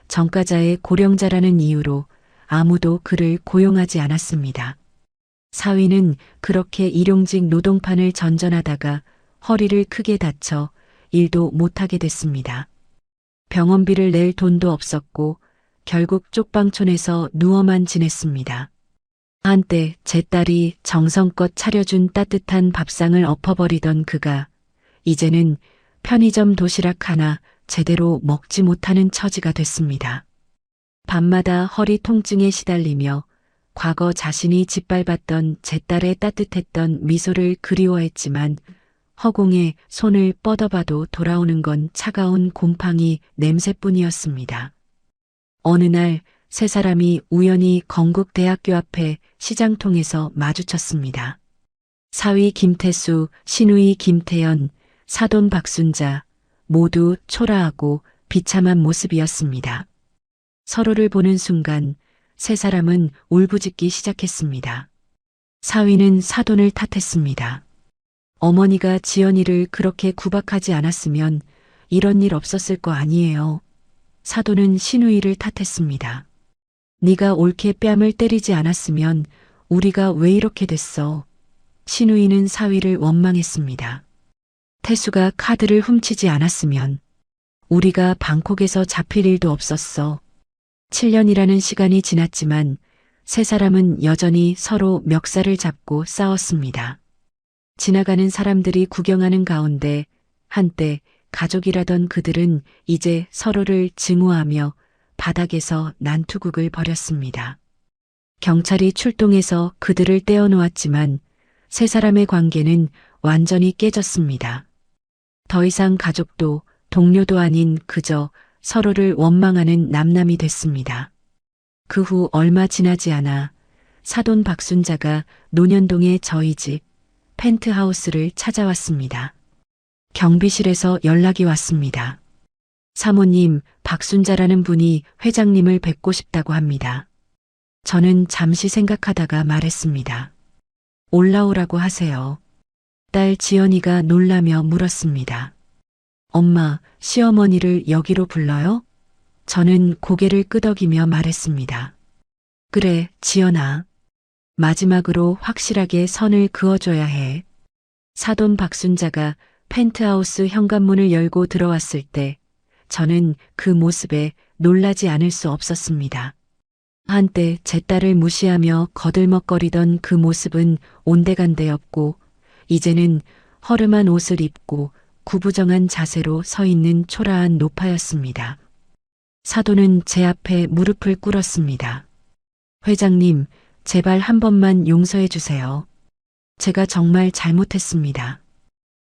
정가자의 고령자라는 이유로 아무도 그를 고용하지 않았습니다. 사위는 그렇게 일용직 노동판을 전전하다가 허리를 크게 다쳐 일도 못하게 됐습니다. 병원비를 낼 돈도 없었고 결국 쪽방촌에서 누워만 지냈습니다. 한때 제 딸이 정성껏 차려준 따뜻한 밥상을 엎어버리던 그가 이제는 편의점 도시락 하나 제대로 먹지 못하는 처지가 됐습니다. 밤마다 허리 통증에 시달리며 과거 자신이 짓밟았던 제 딸의 따뜻했던 미소를 그리워했지만 허공에 손을 뻗어봐도 돌아오는 건 차가운 곰팡이 냄새뿐이었습니다. 어느 날 세 사람이 우연히 건국대학교 앞에 시장통에서 마주쳤습니다. 사위 김태수, 신우이 김태연, 사돈 박순자 모두 초라하고 비참한 모습이었습니다. 서로를 보는 순간 세 사람은 울부짖기 시작했습니다. 사위는 사돈을 탓했습니다. 어머니가 지연이를 그렇게 구박하지 않았으면 이런 일 없었을 거 아니에요. 사돈은 신우이를 탓했습니다. 네가 옳게 뺨을 때리지 않았으면 우리가 왜 이렇게 됐어. 신우이는 사위를 원망했습니다. 태수가 카드를 훔치지 않았으면 우리가 방콕에서 잡힐 일도 없었어. 7년이라는 시간이 지났지만 세 사람은 여전히 서로 멱살을 잡고 싸웠습니다. 지나가는 사람들이 구경하는 가운데 한때 가족이라던 그들은 이제 서로를 증오하며 바닥에서 난투극을 벌였습니다. 경찰이 출동해서 그들을 떼어놓았지만 세 사람의 관계는 완전히 깨졌습니다. 더 이상 가족도 동료도 아닌 그저 서로를 원망하는 남남이 됐습니다. 그 후 얼마 지나지 않아 사돈 박순자가 논현동의 저희 집 펜트하우스를 찾아왔습니다. 경비실에서 연락이 왔습니다. 사모님, 박순자라는 분이 회장님을 뵙고 싶다고 합니다. 저는 잠시 생각하다가 말했습니다. 올라오라고 하세요. 딸 지연이가 놀라며 물었습니다. 엄마, 시어머니를 여기로 불러요? 저는 고개를 끄덕이며 말했습니다. 그래, 지연아. 마지막으로 확실하게 선을 그어줘야 해. 사돈 박순자가 펜트하우스 현관문을 열고 들어왔을 때 저는 그 모습에 놀라지 않을 수 없었습니다. 한때 제 딸을 무시하며 거들먹거리던 그 모습은 온데간데였고 이제는 허름한 옷을 입고 구부정한 자세로 서 있는 초라한 노파였습니다. 사돈은 제 앞에 무릎을 꿇었습니다. 회장님, 제발 한 번만 용서해 주세요. 제가 정말 잘못했습니다.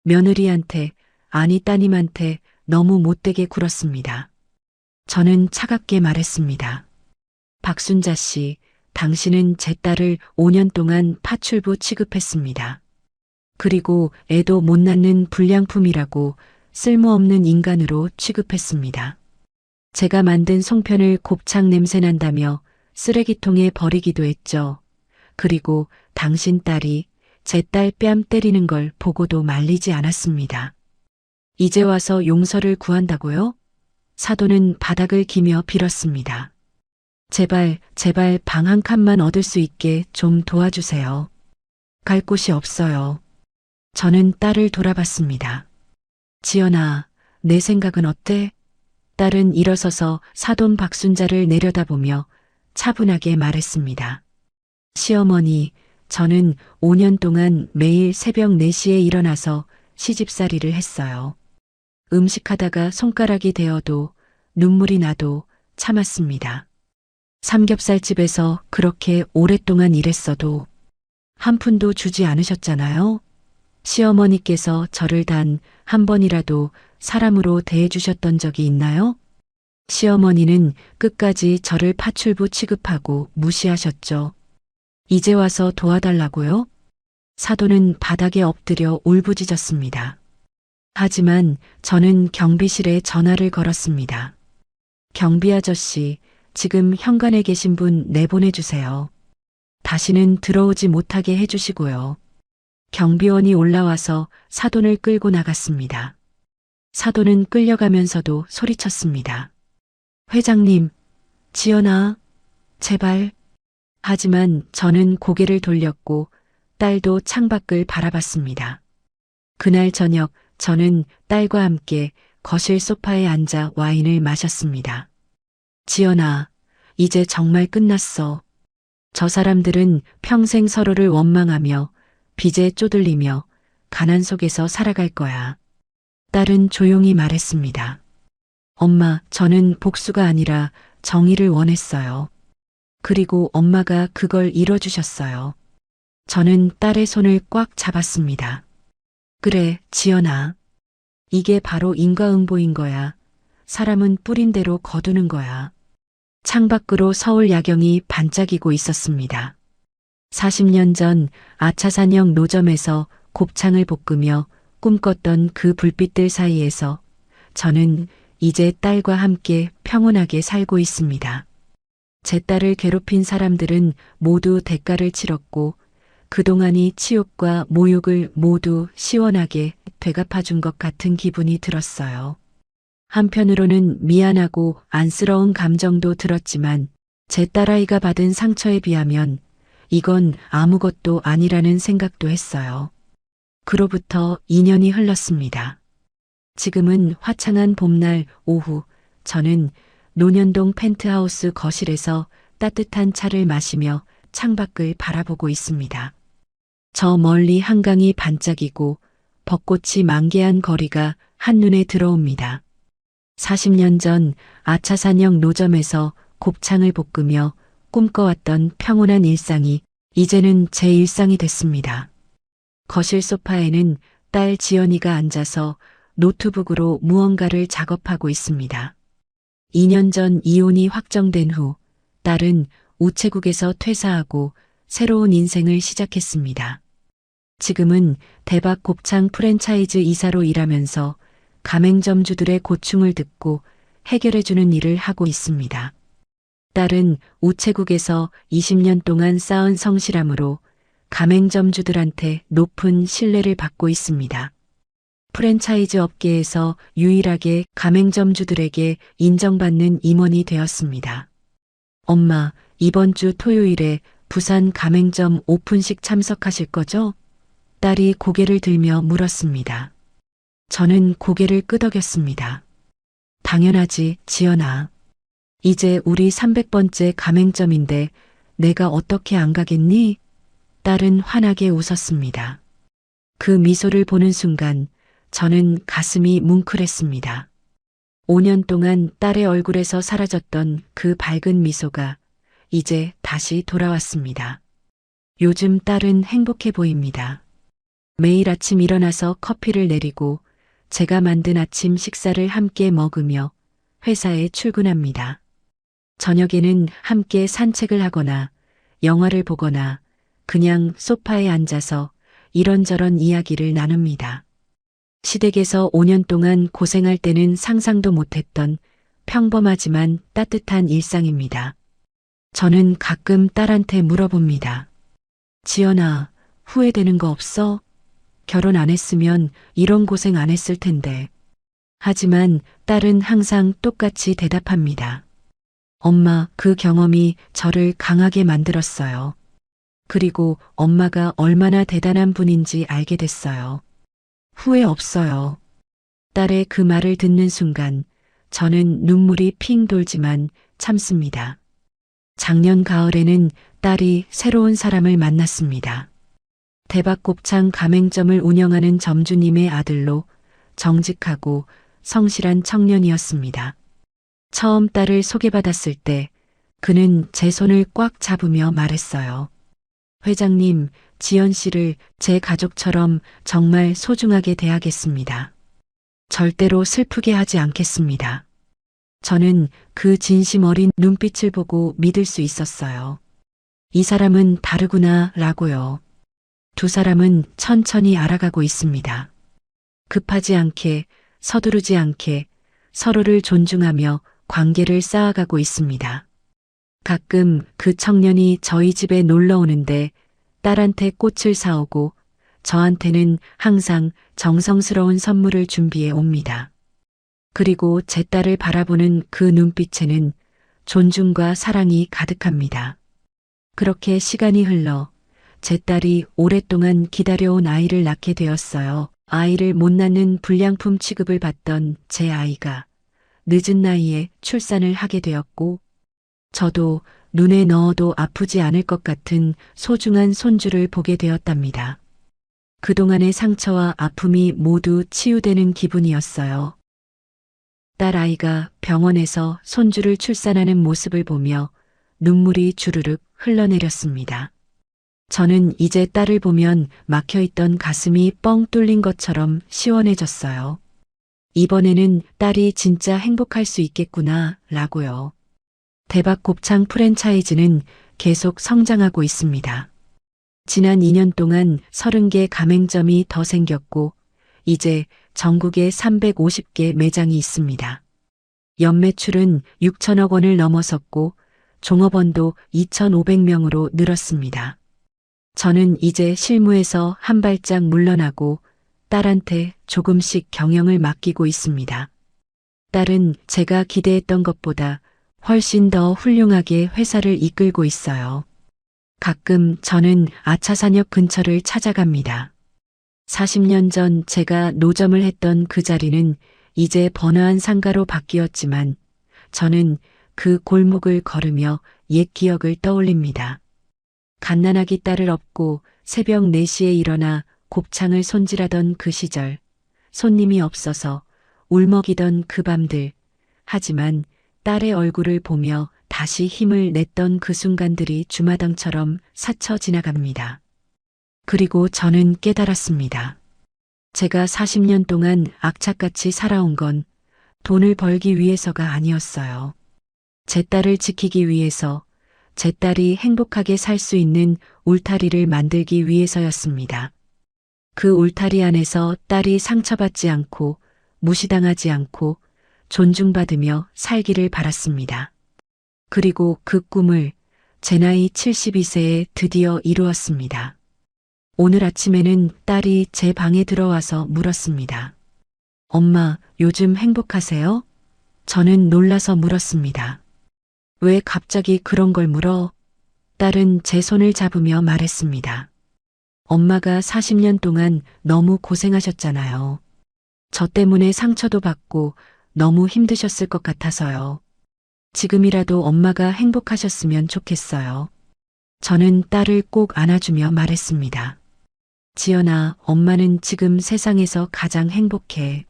며느리한테, 아니 따님한테 너무 못되게 굴었습니다. 저는 차갑게 말했습니다. 박순자 씨, 당신은 제 딸을 5년 동안 파출부 취급했습니다. 그리고 애도 못 낳는 불량품이라고 쓸모없는 인간으로 취급했습니다. 제가 만든 송편을 곱창 냄새 난다며 쓰레기통에 버리기도 했죠. 그리고 당신 딸이 제 딸 뺨 때리는 걸 보고도 말리지 않았습니다. 이제 와서 용서를 구한다고요? 사돈은 바닥을 기며 빌었습니다. 제발, 제발 방 한 칸만 얻을 수 있게 좀 도와주세요. 갈 곳이 없어요. 저는 딸을 돌아봤습니다. 지연아, 내 생각은 어때? 딸은 일어서서 사돈 박순자를 내려다보며 차분하게 말했습니다. 시어머니, 저는 5년 동안 매일 새벽 4시에 일어나서 시집살이를 했어요. 음식하다가 손가락이 데어도 눈물이 나도 참았습니다. 삼겹살집에서 그렇게 오랫동안 일했어도 한 푼도 주지 않으셨잖아요. 시어머니께서 저를 단 한 번이라도 사람으로 대해주셨던 적이 있나요? 시어머니는 끝까지 저를 파출부 취급하고 무시하셨죠. 이제 와서 도와달라고요? 사돈은 바닥에 엎드려 울부짖었습니다. 하지만 저는 경비실에 전화를 걸었습니다. 경비 아저씨, 지금 현관에 계신 분 내보내주세요. 다시는 들어오지 못하게 해주시고요. 경비원이 올라와서 사돈을 끌고 나갔습니다. 사돈은 끌려가면서도 소리쳤습니다. 회장님, 지연아, 제발. 하지만 저는 고개를 돌렸고 딸도 창밖을 바라봤습니다. 그날 저녁 저는 딸과 함께 거실 소파에 앉아 와인을 마셨습니다. 지연아, 이제 정말 끝났어. 저 사람들은 평생 서로를 원망하며 빚에 쪼들리며 가난 속에서 살아갈 거야. 딸은 조용히 말했습니다. 엄마, 저는 복수가 아니라 정의를 원했어요. 그리고 엄마가 그걸 이뤄주셨어요. 저는 딸의 손을 꽉 잡았습니다. 그래, 지연아. 이게 바로 인과응보인 거야. 사람은 뿌린 대로 거두는 거야. 창밖으로 서울 야경이 반짝이고 있었습니다. 40년 전 아차산역 노점에서 곱창을 볶으며 꿈꿨던 그 불빛들 사이에서 저는 이제 딸과 함께 평온하게 살고 있습니다. 제 딸을 괴롭힌 사람들은 모두 대가를 치렀고 그동안의 치욕과 모욕을 모두 시원하게 되갚아준 것 같은 기분이 들었어요. 한편으로는 미안하고 안쓰러운 감정도 들었지만 제 딸아이가 받은 상처에 비하면 이건 아무것도 아니라는 생각도 했어요. 그로부터 2년이 흘렀습니다. 지금은 화창한 봄날 오후 저는 논현동 펜트하우스 거실에서 따뜻한 차를 마시며 창밖을 바라보고 있습니다. 저 멀리 한강이 반짝이고 벚꽃이 만개한 거리가 한눈에 들어옵니다. 40년 전 아차산역 노점에서 곱창을 볶으며 꿈꿔왔던 평온한 일상이 이제는 제 일상이 됐습니다. 거실 소파에는 딸 지연이가 앉아서 노트북으로 무언가를 작업하고 있습니다. 2년 전 이혼이 확정된 후 딸은 우체국에서 퇴사하고 새로운 인생을 시작했습니다. 지금은 대박 곱창 프랜차이즈 이사로 일하면서 가맹점주들의 고충을 듣고 해결해주는 일을 하고 있습니다. 딸은 우체국에서 20년 동안 쌓은 성실함으로 가맹점주들한테 높은 신뢰를 받고 있습니다. 프랜차이즈 업계에서 유일하게 가맹점주들에게 인정받는 임원이 되었습니다. 엄마, 이번 주 토요일에 부산 가맹점 오픈식 참석하실 거죠? 딸이 고개를 들며 물었습니다. 저는 고개를 끄덕였습니다. 당연하지, 지연아. 이제 우리 300번째 가맹점인데 내가 어떻게 안 가겠니? 딸은 환하게 웃었습니다. 그 미소를 보는 순간 저는 가슴이 뭉클했습니다. 5년 동안 딸의 얼굴에서 사라졌던 그 밝은 미소가 이제 다시 돌아왔습니다. 요즘 딸은 행복해 보입니다. 매일 아침 일어나서 커피를 내리고 제가 만든 아침 식사를 함께 먹으며 회사에 출근합니다. 저녁에는 함께 산책을 하거나 영화를 보거나 그냥 소파에 앉아서 이런저런 이야기를 나눕니다. 시댁에서 5년 동안 고생할 때는 상상도 못했던 평범하지만 따뜻한 일상입니다. 저는 가끔 딸한테 물어봅니다. 지연아, 후회되는 거 없어? 결혼 안 했으면 이런 고생 안 했을 텐데. 하지만 딸은 항상 똑같이 대답합니다. 엄마, 그 경험이 저를 강하게 만들었어요. 그리고 엄마가 얼마나 대단한 분인지 알게 됐어요. 후회 없어요. 딸의 그 말을 듣는 순간 저는 눈물이 핑 돌지만 참습니다. 작년 가을에는 딸이 새로운 사람을 만났습니다. 대박곱창 가맹점을 운영하는 점주님의 아들로 정직하고 성실한 청년이었습니다. 처음 딸을 소개받았을 때 그는 제 손을 꽉 잡으며 말했어요. 회장님, 지연 씨를 제 가족처럼 정말 소중하게 대하겠습니다. 절대로 슬프게 하지 않겠습니다. 저는 그 진심 어린 눈빛을 보고 믿을 수 있었어요. 이 사람은 다르구나 라고요. 두 사람은 천천히 알아가고 있습니다. 급하지 않게, 서두르지 않게 서로를 존중하며 관계를 쌓아가고 있습니다. 가끔 그 청년이 저희 집에 놀러 오는데 딸한테 꽃을 사오고 저한테는 항상 정성스러운 선물을 준비해 옵니다. 그리고 제 딸을 바라보는 그 눈빛에는 존중과 사랑이 가득합니다. 그렇게 시간이 흘러 제 딸이 오랫동안 기다려온 아이를 낳게 되었어요. 아이를 못 낳는 불량품 취급을 받던 제 아이가 늦은 나이에 출산을 하게 되었고, 저도 눈에 넣어도 아프지 않을 것 같은 소중한 손주를 보게 되었답니다. 그동안의 상처와 아픔이 모두 치유되는 기분이었어요. 딸 아이가 병원에서 손주를 출산하는 모습을 보며 눈물이 주르륵 흘러내렸습니다. 저는 이제 딸을 보면 막혀있던 가슴이 뻥 뚫린 것처럼 시원해졌어요. 이번에는 딸이 진짜 행복할 수 있겠구나 라고요. 대박 곱창 프랜차이즈는 계속 성장하고 있습니다. 지난 2년 동안 30개 가맹점이 더 생겼고 이제 전국에 350개 매장이 있습니다. 연매출은 6천억 원을 넘어섰고 종업원도 2,500명으로 늘었습니다. 저는 이제 실무에서 한 발짝 물러나고 딸한테 조금씩 경영을 맡기고 있습니다. 딸은 제가 기대했던 것보다 훨씬 더 훌륭하게 회사를 이끌고 있어요. 가끔 저는 아차산역 근처를 찾아갑니다. 40년 전 제가 노점을 했던 그 자리는 이제 번화한 상가로 바뀌었지만 저는 그 골목을 걸으며 옛 기억을 떠올립니다. 갓난아기 딸을 업고 새벽 4시에 일어나 곱창을 손질하던 그 시절, 손님이 없어서 울먹이던 그 밤들, 하지만 딸의 얼굴을 보며 다시 힘을 냈던 그 순간들이 주마등처럼 스쳐 지나갑니다. 그리고 저는 깨달았습니다. 제가 40년 동안 악착같이 살아온 건 돈을 벌기 위해서가 아니었어요. 제 딸을 지키기 위해서, 제 딸이 행복하게 살 수 있는 울타리를 만들기 위해서였습니다. 그 울타리 안에서 딸이 상처받지 않고 무시당하지 않고 존중받으며 살기를 바랐습니다. 그리고 그 꿈을 제 나이 72세에 드디어 이루었습니다. 오늘 아침에는 딸이 제 방에 들어와서 물었습니다. 엄마, 요즘 행복하세요? 저는 놀라서 물었습니다. 왜 갑자기 그런 걸 물어? 딸은 제 손을 잡으며 말했습니다. 엄마가 40년 동안 너무 고생하셨잖아요. 저 때문에 상처도 받고 너무 힘드셨을 것 같아서요. 지금이라도 엄마가 행복하셨으면 좋겠어요. 저는 딸을 꼭 안아주며 말했습니다. 지연아, 엄마는 지금 세상에서 가장 행복해.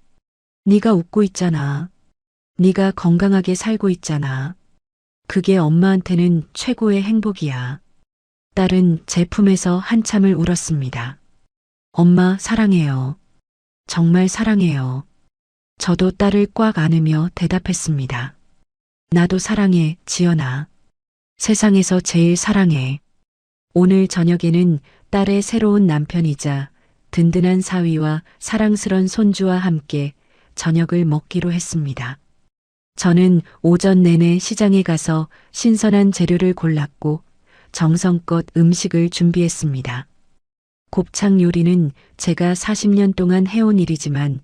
네가 웃고 있잖아. 네가 건강하게 살고 있잖아. 그게 엄마한테는 최고의 행복이야. 딸은 제 품에서 한참을 울었습니다. 엄마 사랑해요. 정말 사랑해요. 저도 딸을 꽉 안으며 대답했습니다. 나도 사랑해, 지연아. 세상에서 제일 사랑해. 오늘 저녁에는 딸의 새로운 남편이자 든든한 사위와 사랑스런 손주와 함께 저녁을 먹기로 했습니다. 저는 오전 내내 시장에 가서 신선한 재료를 골랐고 정성껏 음식을 준비했습니다. 곱창 요리는 제가 40년 동안 해온 일이지만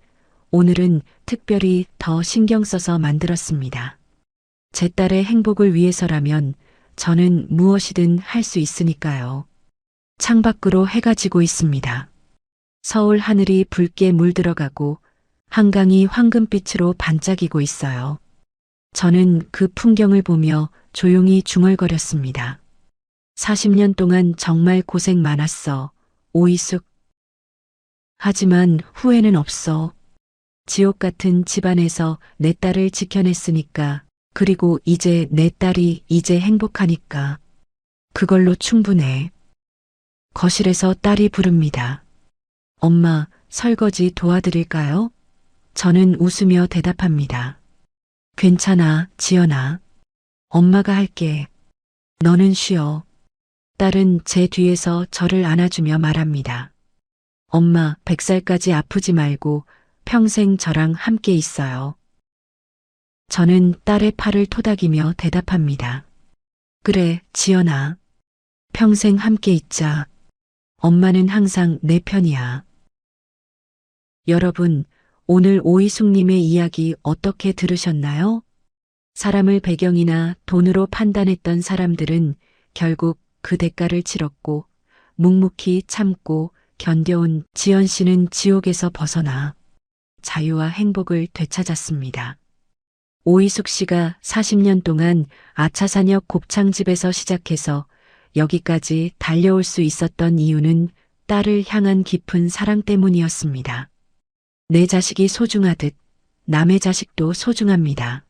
오늘은 특별히 더 신경 써서 만들었습니다. 제 딸의 행복을 위해서라면 저는 무엇이든 할 수 있으니까요. 창밖으로 해가 지고 있습니다. 서울 하늘이 붉게 물들어가고 한강이 황금빛으로 반짝이고 있어요. 저는 그 풍경을 보며 조용히 중얼거렸습니다. 40년 동안 정말 고생 많았어, 오이숙. 하지만 후회는 없어. 지옥 같은 집안에서 내 딸을 지켜냈으니까, 그리고 이제 내 딸이 이제 행복하니까. 그걸로 충분해. 거실에서 딸이 부릅니다. 엄마, 설거지 도와드릴까요? 저는 웃으며 대답합니다. 괜찮아, 지연아. 엄마가 할게. 너는 쉬어. 딸은 제 뒤에서 저를 안아주며 말합니다. 엄마, 100살까지 아프지 말고 평생 저랑 함께 있어요. 저는 딸의 팔을 토닥이며 대답합니다. 그래, 지연아. 평생 함께 있자. 엄마는 항상 내 편이야. 여러분, 오늘 오이숙님의 이야기 어떻게 들으셨나요? 사람을 배경이나 돈으로 판단했던 사람들은 결국 그 대가를 치렀고 묵묵히 참고 견뎌온 지연 씨는 지옥에서 벗어나 자유와 행복을 되찾았습니다. 오이숙 씨가 40년 동안 아차산역 곱창집에서 시작해서 여기까지 달려올 수 있었던 이유는 딸을 향한 깊은 사랑 때문이었습니다. 내 자식이 소중하듯 남의 자식도 소중합니다.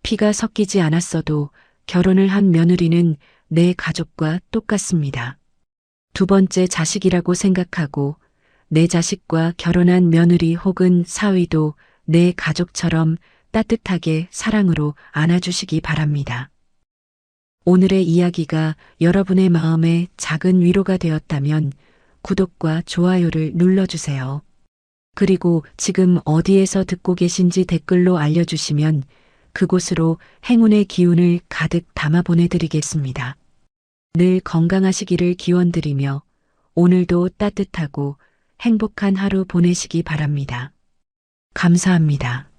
피가 섞이지 않았어도 결혼을 한 며느리는 내 가족과 똑같습니다. 두 번째 자식이라고 생각하고 내 자식과 결혼한 며느리 혹은 사위도 내 가족처럼 따뜻하게 사랑으로 안아주시기 바랍니다. 오늘의 이야기가 여러분의 마음에 작은 위로가 되었다면 구독과 좋아요를 눌러주세요. 그리고 지금 어디에서 듣고 계신지 댓글로 알려주시면 그곳으로 행운의 기운을 가득 담아 보내드리겠습니다. 늘 건강하시기를 기원드리며 오늘도 따뜻하고 행복한 하루 보내시기 바랍니다. 감사합니다.